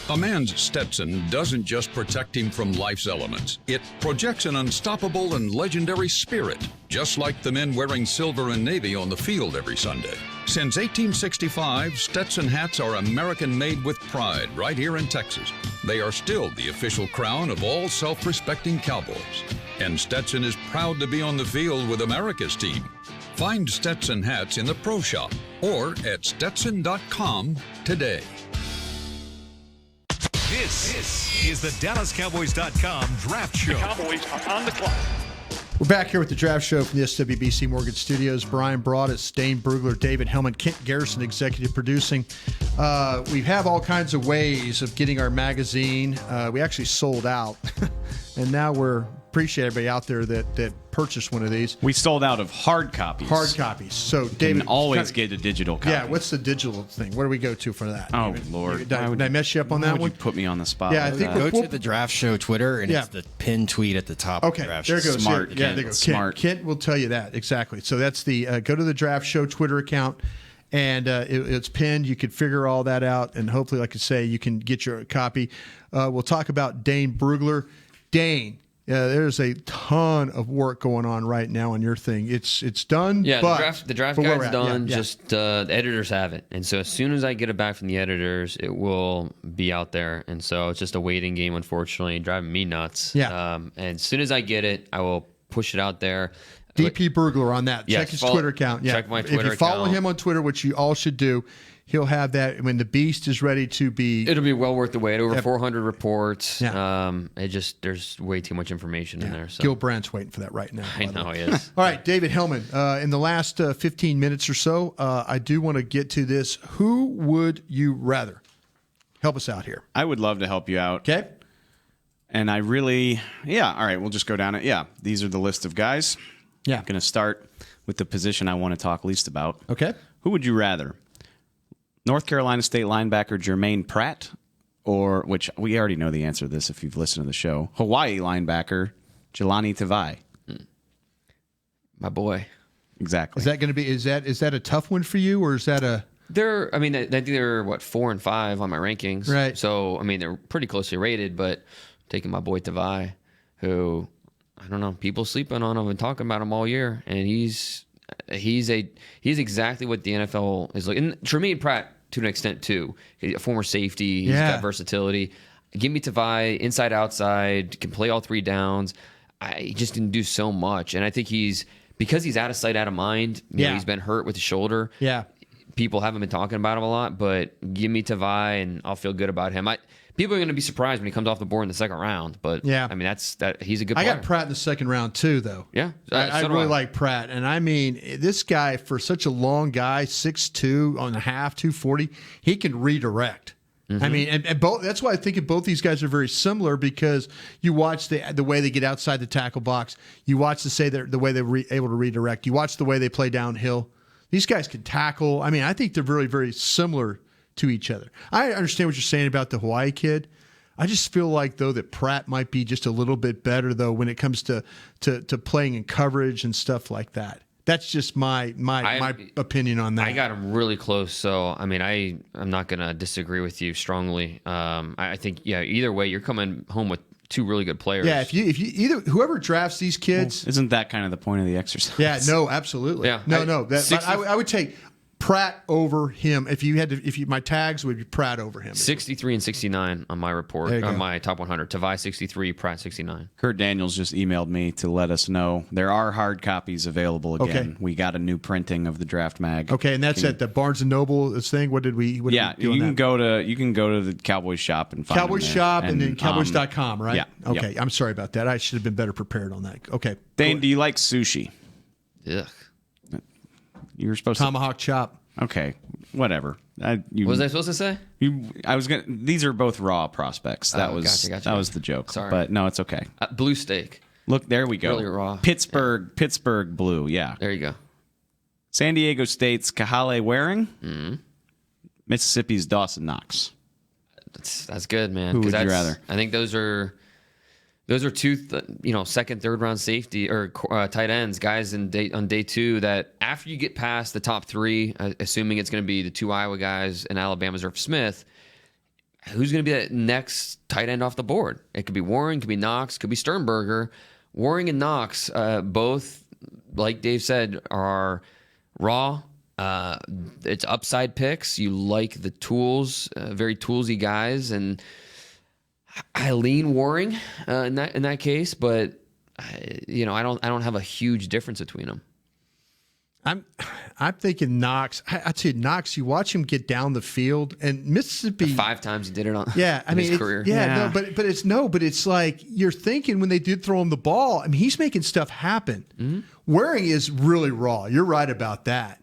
A man's Stetson doesn't just protect him from life's elements. It projects an unstoppable and legendary spirit, just like the men wearing silver and navy on the field every Sunday. Since 1865, Stetson hats are American-made with pride right here in Texas. They are still the official crown of all self-respecting Cowboys. And Stetson is proud to be on the field with America's team. Find Stetson hats in the Pro Shop or at Stetson.com today. This is the DallasCowboys.com Draft Show. The Cowboys are on the clock. We're back here with the Draft Show from the SWBC Mortgage Studios. Brian Broaddus, Dane Brugler, David Hellman, Kent Garrison, executive producing. We have all kinds of ways of getting our magazine. We actually sold out, and now we're appreciate everybody out there that purchased one of these. We sold out of hard copies. Hard copies. So you David can always get a digital copy. Yeah, what's the digital thing? Where do we go to for that? Oh, Lord. Did I mess you up on that one? Why would you put me on the spot? Yeah, I think go to the Draft Show Twitter, and it's the pinned tweet at the top. Okay, of the Draft there Show. goes. Smart. Yeah, there goes. Smart. Kent will tell you that exactly. So that's the go to the Draft Show Twitter account, and it's pinned. You can figure all that out, and hopefully, like I say, you can get your copy. We'll talk about Dane Brugler. Dane. Yeah, there's a ton of work going on right now on your thing. It's done. Yeah, but the draft where we're guide's at, done. yeah. Just the editors have it, and so as soon as I get it back from the editors, it will be out there. And so it's just a waiting game, unfortunately, driving me nuts. Yeah. And as soon as I get it, I will push it out there. DP Brugler on that. Yes, check his Twitter account. Yeah. Check my Twitter account. If you follow account. him on Twitter, which you all should do, he'll have that when the beast is ready to be. It'll be well worth the wait. Over 400 reports. Yeah. There's way too much information in there. So. Gil Brandt's waiting for that right now. I know he is. All right, David Hellman. In the last 15 minutes or so, I do want to get to this. Who would you rather? Help us out here. I would love to help you out. Okay. And I really, all right, we'll just go down it. Yeah, these are the list of guys. Yeah. I'm going to start with the position I want to talk least about. Okay. Who would you rather? North Carolina State linebacker Jermaine Pratt, or, which we already know the answer to this if you've listened to the show, Hawaii linebacker Jelani Tavai. My boy. Exactly. Is that going to be? Is that a tough one for you, or is that a? I think they're 4 and 5 on my rankings. Right. So I mean, they're pretty closely rated, but taking my boy Tavai, who I don't know, people sleeping on him and talking about him all year, and he's exactly what the NFL is looking. And Tremaine Pratt to an extent too, a former safety. He's got versatility. Give me Tavai, inside, outside, can play all 3 downs. He just didn't do so much, and I think because he's out of sight, out of mind. You know, he's been hurt with the shoulder. Yeah. People haven't been talking about him a lot, but give me Tavai and I'll feel good about him. People are going to be surprised when he comes off the board in the second round, but I mean he's a good player. I got Pratt in the second round too, though. Yeah, I really like Pratt, and I mean this guy for such a long guy, 6'2" on the half, 240, he can redirect. Mm-hmm. I mean, and both. That's why I think both these guys are very similar because you watch the way they get outside the tackle box, you watch the way they're able to redirect, you watch the way they play downhill. These guys can tackle. I mean, I think they're very, very similar to each other. I understand what you're saying about the Hawaii kid. I just feel like, though, that Pratt might be just a little bit better, though, when it comes to playing in coverage and stuff like that. That's just my opinion on that. I got him really close, so I mean, I'm not going to disagree with you strongly. I think, either way, you're coming home with 2 really good players. Yeah, if you whoever drafts these kids, isn't that kind of the point of the exercise? Yeah, no, absolutely. Yeah, I would take Pratt over him. My tags would be Pratt over him. 63 and 69 on my report, on my top 100. Tavai 63, Pratt 69. Kurt Daniels just emailed me to let us know there are hard copies available again. Okay. We got a new printing of the draft mag. Okay, and that's at the Barnes and Noble thing. What did we do? You can go to the Cowboys shop and find Cowboys shop and then Cowboys.com, right? Yeah. Okay, I'm sorry about that. I should have been better prepared on that. Okay. Dane, do you like sushi? Yeah. You were supposed Tomahawk chop. Okay, whatever. What was I supposed to say? These are both raw prospects. That was gotcha. That was the joke. Sorry, but no, it's okay. Blue steak. Look, there we go. Really raw. Pittsburgh blue. Yeah. There you go. San Diego State's Kahale Waring. Mm-hmm. Mississippi's Dawson Knox. That's good, man. Who would you rather? I think those are 2 second, third round safety or tight ends, guys on day 2 that after you get past the top 3, assuming it's going to be the 2 Iowa guys and Alabama's Irv Smith, who's going to be that next tight end off the board? It could be Warren, could be Knox, could be Sternberger. Warren and Knox, both, like Dave said, are raw. It's upside picks. You like the tools, very toolsy guys, and I lean Waring in that case, but I don't have a huge difference between them. I'm thinking Knox. I'd say Knox. You watch him get down the field, and Mississippi. The 5 times he did it on. His career. Yeah. No, but it's like you're thinking when they did throw him the ball. I mean, he's making stuff happen. Mm-hmm. Waring is really raw. You're right about that.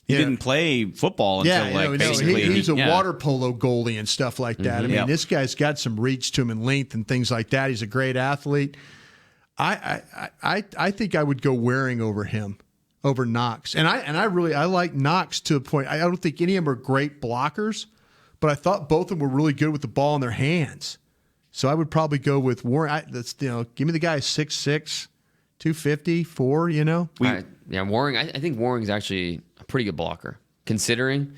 He didn't play football until basically. He's a water polo goalie and stuff like that. Mm-hmm. I mean, this guy's got some reach to him and length and things like that. He's a great athlete. I think I would go Waring over him, over Knox. And I like Knox to a point. I don't think any of them are great blockers, but I thought both of them were really good with the ball in their hands. So I would probably go with Waring. Give me the guy 6'6", 254. Waring. I think Waring's actually a pretty good blocker, considering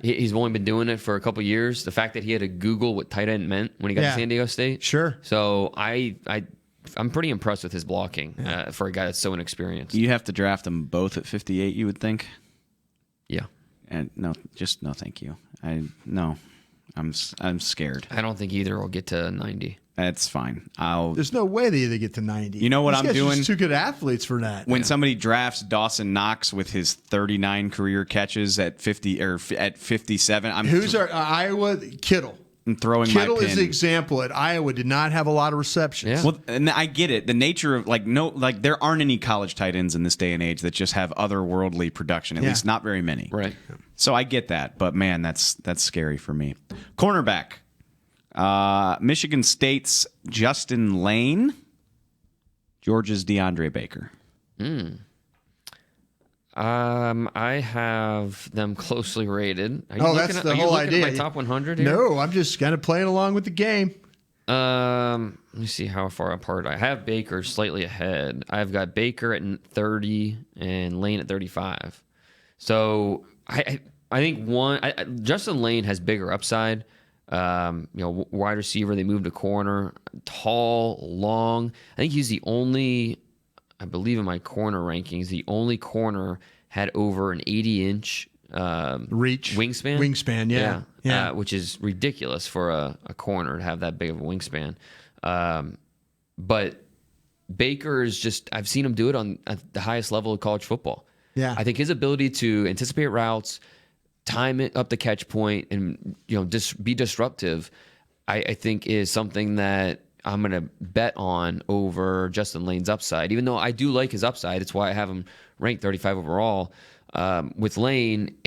he's only been doing it for a couple years. The fact that he had to Google what tight end meant when he got to San Diego State. Sure. So I'm pretty impressed with his blocking for a guy that's so inexperienced. You have to draft them both at 58, you would think? Yeah. And no, thank you. I'm scared. I don't think either will get to 90. That's fine. There's no way they either get to 90. You know what These I'm guys doing? Are just too good athletes for that. When somebody drafts Dawson Knox with his 39 career catches at 50 or at 57, who's our Iowa Kittle? I'm throwing Kittle my pin. is the example. At Iowa, did not have a lot of receptions. Yeah. Well, and I get it. The nature of there aren't any college tight ends in this day and age that just have otherworldly production. At least not very many. Right. So I get that, but man, that's scary for me. Cornerback. Michigan State's Justin Lane, Georgia's DeAndre Baker. I have them closely rated. That's the whole idea. At my top 100 here? No, I'm just kind of playing along with the game. I'm let me see how far apart I have Baker slightly ahead. I've got Baker at 30 and Lane at 35. So I think Justin Lane has bigger upside. Wide receiver, they moved a corner, tall, long. I think he's the only, I believe in my corner rankings, the only corner had over an 80-inch reach wingspan. Yeah. Which is ridiculous for a corner to have that big of a wingspan. But Baker is just, I've seen him do it at the highest level of college football. Yeah. I think his ability to anticipate routes, time it up the catch point, and be disruptive, I think is something that I'm going to bet on over Justin Lane's upside. Even though I do like his upside, it's why I have him ranked 35 overall. With Lane,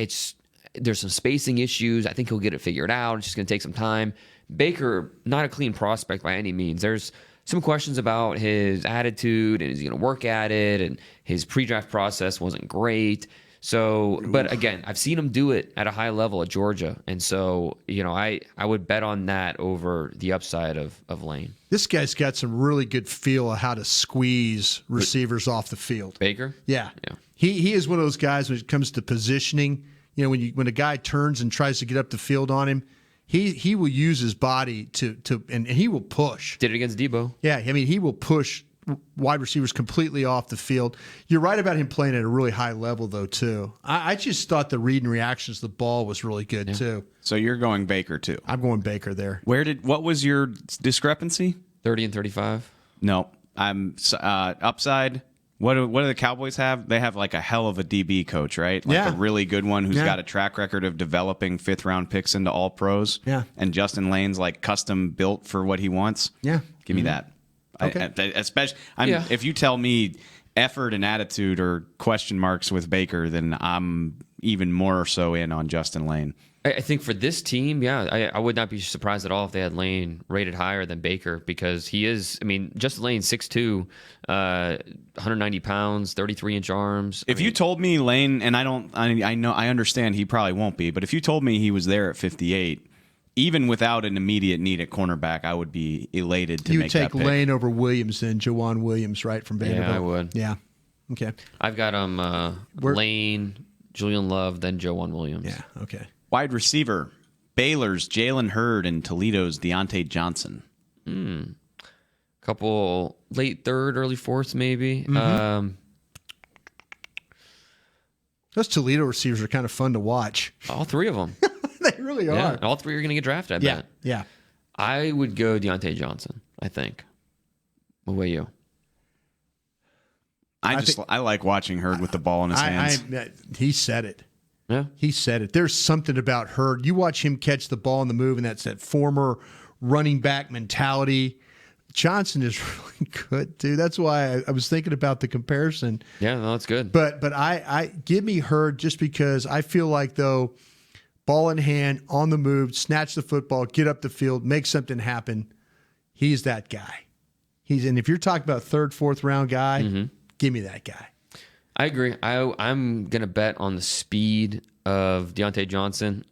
there's some spacing issues. I think he'll get it figured out. It's just going to take some time. Baker, not a clean prospect by any means. There's some questions about his attitude and is he going to work at it, and his pre-draft process wasn't great. So, but again, I've seen him do it at a high level at Georgia, and so I would bet on that over the upside of Lane. This guy's got some really good feel of how to squeeze receivers off the field. Baker? Yeah. He is one of those guys when it comes to positioning. When a guy turns and tries to get up the field on him, he will use his body and he will push. Did it against Debo. Yeah, he will push wide receivers completely off the field. You're right about him playing at a really high level, though, too. I just thought the read and reactions to the ball was really good, too. So you're going Baker, too? I'm going Baker there. What was your discrepancy? 30 and 35? No. I'm upside. What do the Cowboys have? They have like a hell of a DB coach, right? A really good one who's got a track record of developing fifth-round picks into all pros. Yeah. And Justin Lane's like custom built for what he wants. Yeah. Give me that. Okay. Especially, if you tell me effort and attitude are question marks with Baker, then I'm even more so in on Justin Lane. I think for this team, I would not be surprised at all if they had Lane rated higher than Baker, because he is, Justin Lane, 6'2", 190 pounds, 33-inch arms. If you told me Lane, and I understand he probably won't be, but if you told me he was there at 58, even without an immediate need at cornerback, I would be elated to make that pick. You take Lane over Williams then, Jawan Williams, right, from Vanderbilt? Yeah, I would. Yeah. Okay. I've got Lane, Julian Love, then Jawan Williams. Yeah, okay. Wide receiver, Baylor's Jalen Hurd and Toledo's Deontay Johnson. Couple late third, early fourth, maybe. Mm-hmm. Those Toledo receivers are kind of fun to watch. All three of them. They really are. Yeah, all three are going to get drafted, I bet. Yeah. I would go Deontay Johnson, I think. What about you? I like watching Hurd with the ball in his hands. He said it. Yeah. He said it. There's something about Hurd. You watch him catch the ball in the move, and that's that former running back mentality. Johnson is really good, too. That's why I was thinking about the comparison. Yeah, no, that's good. But I give me Hurd just because I feel like, though, ball in hand, on the move, snatch the football, get up the field, make something happen. He's that guy. And if you're talking about third, fourth round guy, give me that guy. I agree. I'm going to bet on the speed of Deontay Johnson,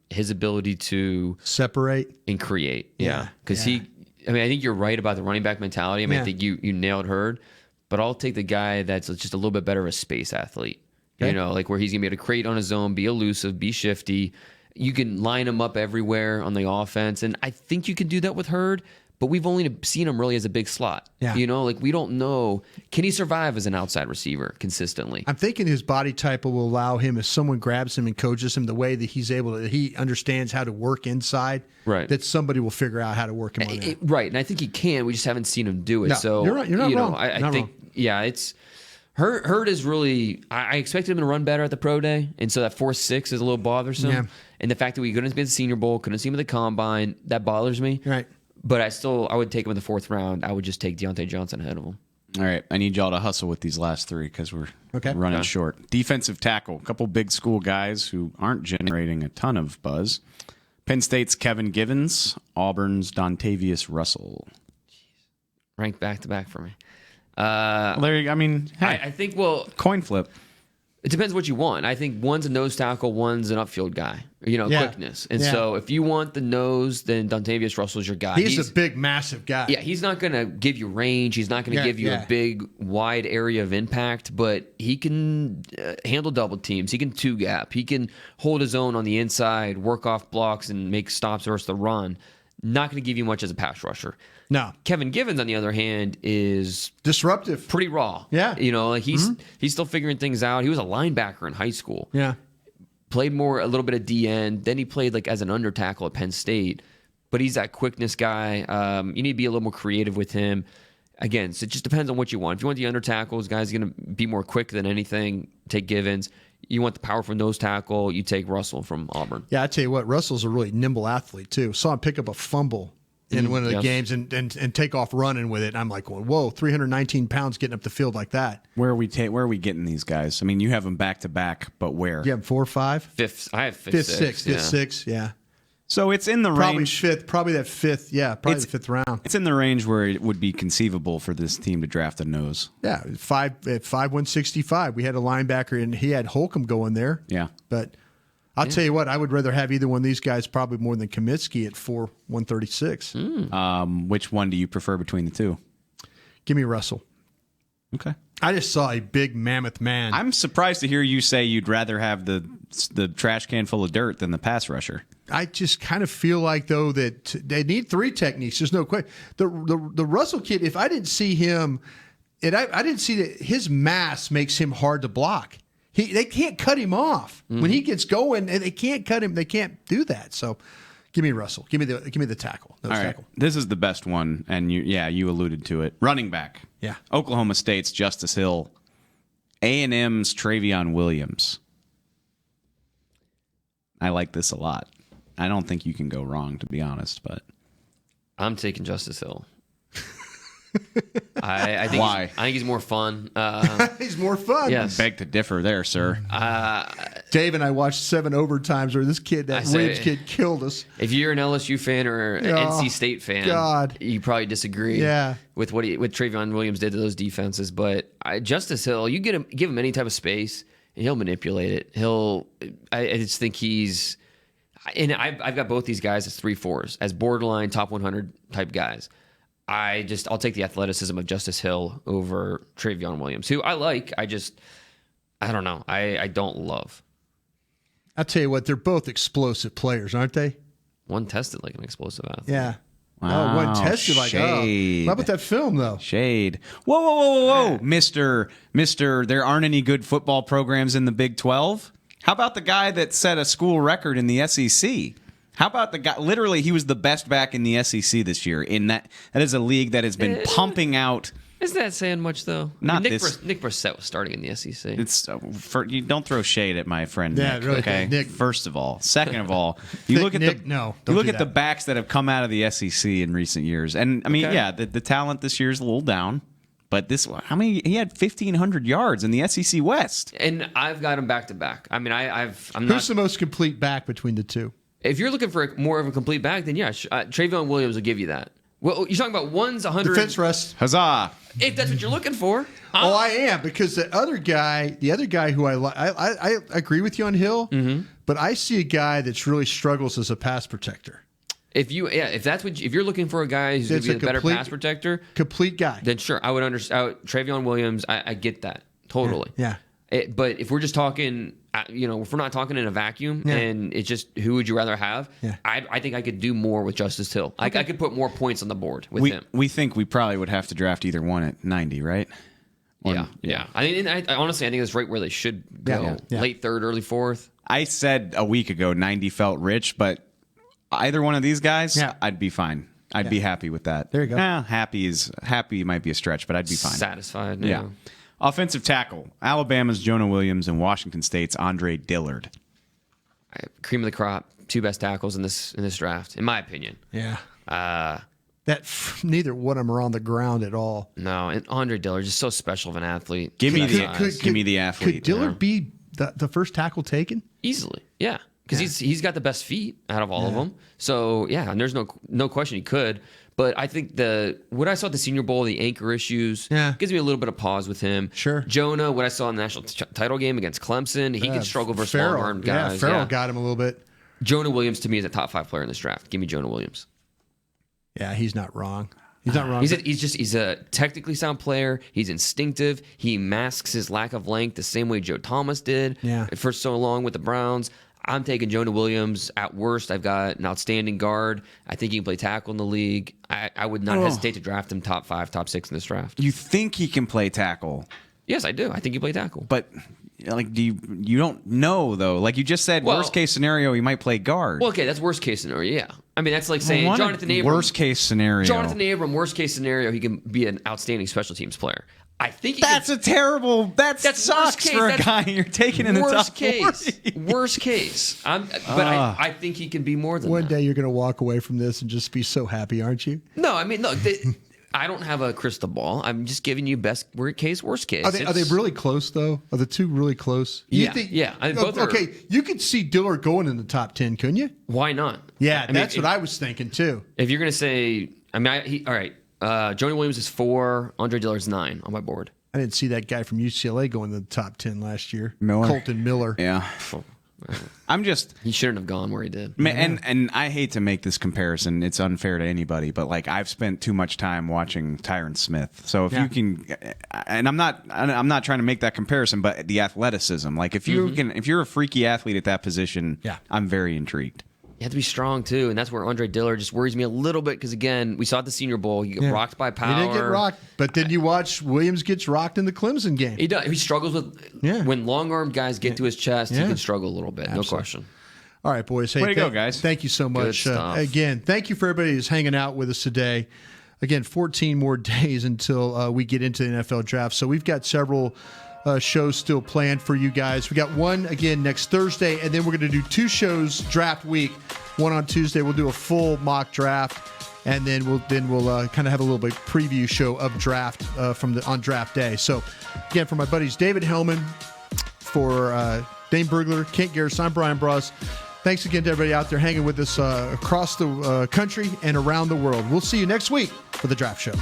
his ability to separate and create. Yeah. Because I think you're right about the running back mentality. I think you nailed Hurd, but I'll take the guy that's just a little bit better of a space athlete. Okay. Like where he's going to be able to create on his own, be elusive, be shifty. You can line him up everywhere on the offense, and I think you can do that with Hurd. But we've only seen him really as a big slot. Yeah. We don't know. Can he survive as an outside receiver consistently? I'm thinking his body type will allow him, if someone grabs him and coaches him the way that he understands how to work inside, right, that somebody will figure out how to work him on that. Right, and I think he can. We just haven't seen him do it. No, so you're right. You're not wrong. I think, it's Hurd is really. I expected him to run better at the pro day, and so that 4.6 is a little bothersome. Yeah. And the fact that we couldn't be at the Senior Bowl, couldn't see him at the Combine, that bothers me. Right. But I would take him in the fourth round. I would just take Deontay Johnson ahead of him. All right. I need y'all to hustle with these last three because we're running short. Defensive tackle, a couple big school guys who aren't generating a ton of buzz. Penn State's Kevin Givens, Auburn's Dontavius Russell. Ranked back-to-back for me. I think, coin flip. It depends what you want. I think one's a nose tackle, one's an upfield guy. Quickness. And so if you want the nose, then Dontavius Russell's your guy. He's a big, massive guy. Yeah, he's not going to give you range. He's not going to give you a big, wide area of impact, but he can handle double teams. He can two-gap. He can hold his own on the inside, work off blocks, and make stops versus the run. Not going to give you much as a pass rusher. No. Kevin Givens, on the other hand, is disruptive, pretty raw. Yeah, he's still figuring things out. He was a linebacker in high school. Yeah, played a little bit of D end. Then he played like as an under tackle at Penn State. But he's that quickness guy. You need to be a little more creative with him. Again, so it just depends on what you want. If you want the under tackles, guys going to be more quick than anything. Take Givens. You want the powerful nose tackle, you take Russell from Auburn. Yeah, I tell you what, Russell's a really nimble athlete too. Saw him pick up a fumble in one of the games and take off running with it. And I'm like, whoa, 319 pounds getting up the field like that. Where are we getting these guys? I mean, you have them back to back, but where? You have 4 or 5? Fifth. I have fifth, six. Yeah. So it's in the range. Probably that fifth. Yeah, probably the fifth round. It's in the range where it would be conceivable for this team to draft a nose. Yeah, 165. We had a linebacker, and he had Holcomb going there. Yeah, but I'll tell you what, I would rather have either one of these guys probably more than Kaminsky at 136. Which one do you prefer between the two? Give me Russell. Okay. I just saw a big mammoth man. I'm surprised to hear you say you'd rather have the trash can full of dirt than the pass rusher. I just kind of feel like, though, that they need 3 techniques. There's no question. The Russell kid, if I didn't see him, I didn't see that his mass makes him hard to block. They can't cut him off. When he gets going, they can't cut him. They can't do that. So give me Russell. Give me the tackle. All right. Tackle. This is the best one, and you alluded to it. Running back. Yeah. Oklahoma State's Justice Hill. A&M's Travion Williams. I like this a lot. I don't think you can go wrong, to be honest, but I'm taking Justice Hill. I think Why? I think he's more fun. He's more fun. Yes. I beg to differ there, sir. Dave and I watched 7 overtimes where this kid, that Williams kid, killed us. If you're an LSU fan or an NC State fan, you probably disagree with what Travion Williams did to those defenses. But Justice Hill, you give him any type of space, and he'll manipulate it. I just think he's. And I've got both these guys as 3-4s, as borderline top 100 type guys. I'll take the athleticism of Justice Hill over Travion Williams, who I like. I don't know. I don't love. I'll tell you what, they're both explosive players, aren't they? One tested like an explosive athlete. Yeah. Wow, one tested like, how about that film, though? Shade. Whoa. Mister, there aren't any good football programs in the Big 12? How about the guy that set a school record in the SEC? How about the guy? Literally, he was the best back in the SEC this year. In that is a league that has been pumping out. Isn't that saying much though? Not Nick this. Nick Brissett was starting in the SEC. You don't throw shade at my friend Nick. Really, okay. Nick. First of all, second of all, you look at the backs that have come out of the SEC in recent years, and I mean, the talent this year is a little down. But he had 1,500 yards in the SEC West. And I've got him back to back. I mean, Who's the most complete back between the two? If you're looking for more of a complete back, then Travion Williams will give you that. Well, you're talking about one's 100. Defense rest. Huzzah. If that's what you're looking for. I am, because the other guy who I agree with you on Hill, but I see a guy that's really struggles as a pass protector. If you're looking for a guy who's going to be a better pass protector, complete guy, then sure, I would understand. Travion Williams, I get that totally. Yeah. But if we're just talking, if we're not talking in a vacuum, and it's just who would you rather have? Yeah. I think I could do more with Justice Hill. Okay. I could put more points on the board with him. We think we probably would have to draft either one at 90, right? Yeah. I honestly, I think that's right where they should go. Yeah. Late third, early fourth. I said a week ago 90 felt rich, but either one of these guys, I'd be fine. I'd be happy with that. There you go. Happy might be a stretch, but I'd be fine. Satisfied. Yeah. Offensive tackle: Alabama's Jonah Williams and Washington State's Andre Dillard. Cream of the crop, 2 best tackles in this draft, in my opinion. Yeah. Neither one of them are on the ground at all. No, and Andre Dillard is so special of an athlete. Give me the athlete. Could Dillard be the first tackle taken? Easily, yeah. because he's got the best feet out of all of them. So and there's no question he could. But I think what I saw at the Senior Bowl, the anchor issues, gives me a little bit of pause with him. Sure. Jonah, what I saw in the national title game against Clemson, he can struggle versus long-armed guys. Yeah, Farrell got him a little bit. Jonah Williams, to me, is a top 5 player in this draft. Give me Jonah Williams. Yeah, he's not wrong. He's not wrong. He's a technically sound player. He's instinctive. He masks his lack of length the same way Joe Thomas did for so long with the Browns. I'm taking Jonah Williams. At worst, I've got an outstanding guard. I think he can play tackle in the league. I would not hesitate to draft him top 5, top 6 in this draft. You think he can play tackle? Yes, I do. I think he play tackle. But you don't know though. Like you just said, worst case scenario, he might play guard. Well, okay, that's worst case scenario. Yeah, I mean that's like saying Jonathan Abram. Worst case scenario. Jonathan Abram. Worst case scenario, he can be an outstanding special teams player. I think that's a terrible. That sucks for a guy you're taking in the top 40. Worst case. I think he can be more than that. One day you're going to walk away from this and just be so happy, aren't you? No, I mean, look, I don't have a crystal ball. I'm just giving you best case, worst case. Are they really close though? Are the two really close? Yeah. I mean, both are, you could see Dillard going in the top 10, couldn't you? Why not? Yeah, that's what I was thinking too. If you're going to say, all right. Jonah Williams is 4, Andre Dillard's 9 on my board. I didn't see that guy from UCLA going to the top 10 last year. Colton Miller. Yeah. He shouldn't have gone where he did. And I hate to make this comparison. It's unfair to anybody, but like I've spent too much time watching Tyron Smith. So if you can, and I'm not trying to make that comparison, but the athleticism, like if you're a freaky athlete at that position, I'm very intrigued. You have to be strong, too, and that's where Andre Dillard just worries me a little bit because, again, we saw at the Senior Bowl, he got rocked by power. He did get rocked, but then you watch Williams gets rocked in the Clemson game. He does. He struggles with when long-armed guys get to his chest, he can struggle a little bit, no question. All right, boys. Hey, way to go, guys. Thank you so much. Again, thank you for everybody who's hanging out with us today. Again, 14 more days until we get into the NFL draft, so we've got several shows still planned for you guys. We got one again next Thursday, and then we're going to do 2 shows draft week. One on Tuesday, we'll do a full mock draft, and then we'll kind of have a little bit preview show of draft on draft day. So again, for my buddies David Hellman, for Dane Brugler, Kent Garris, I'm Brian Bross. Thanks again to everybody out there hanging with us across the country and around the world. We'll see you next week for the Draft Show.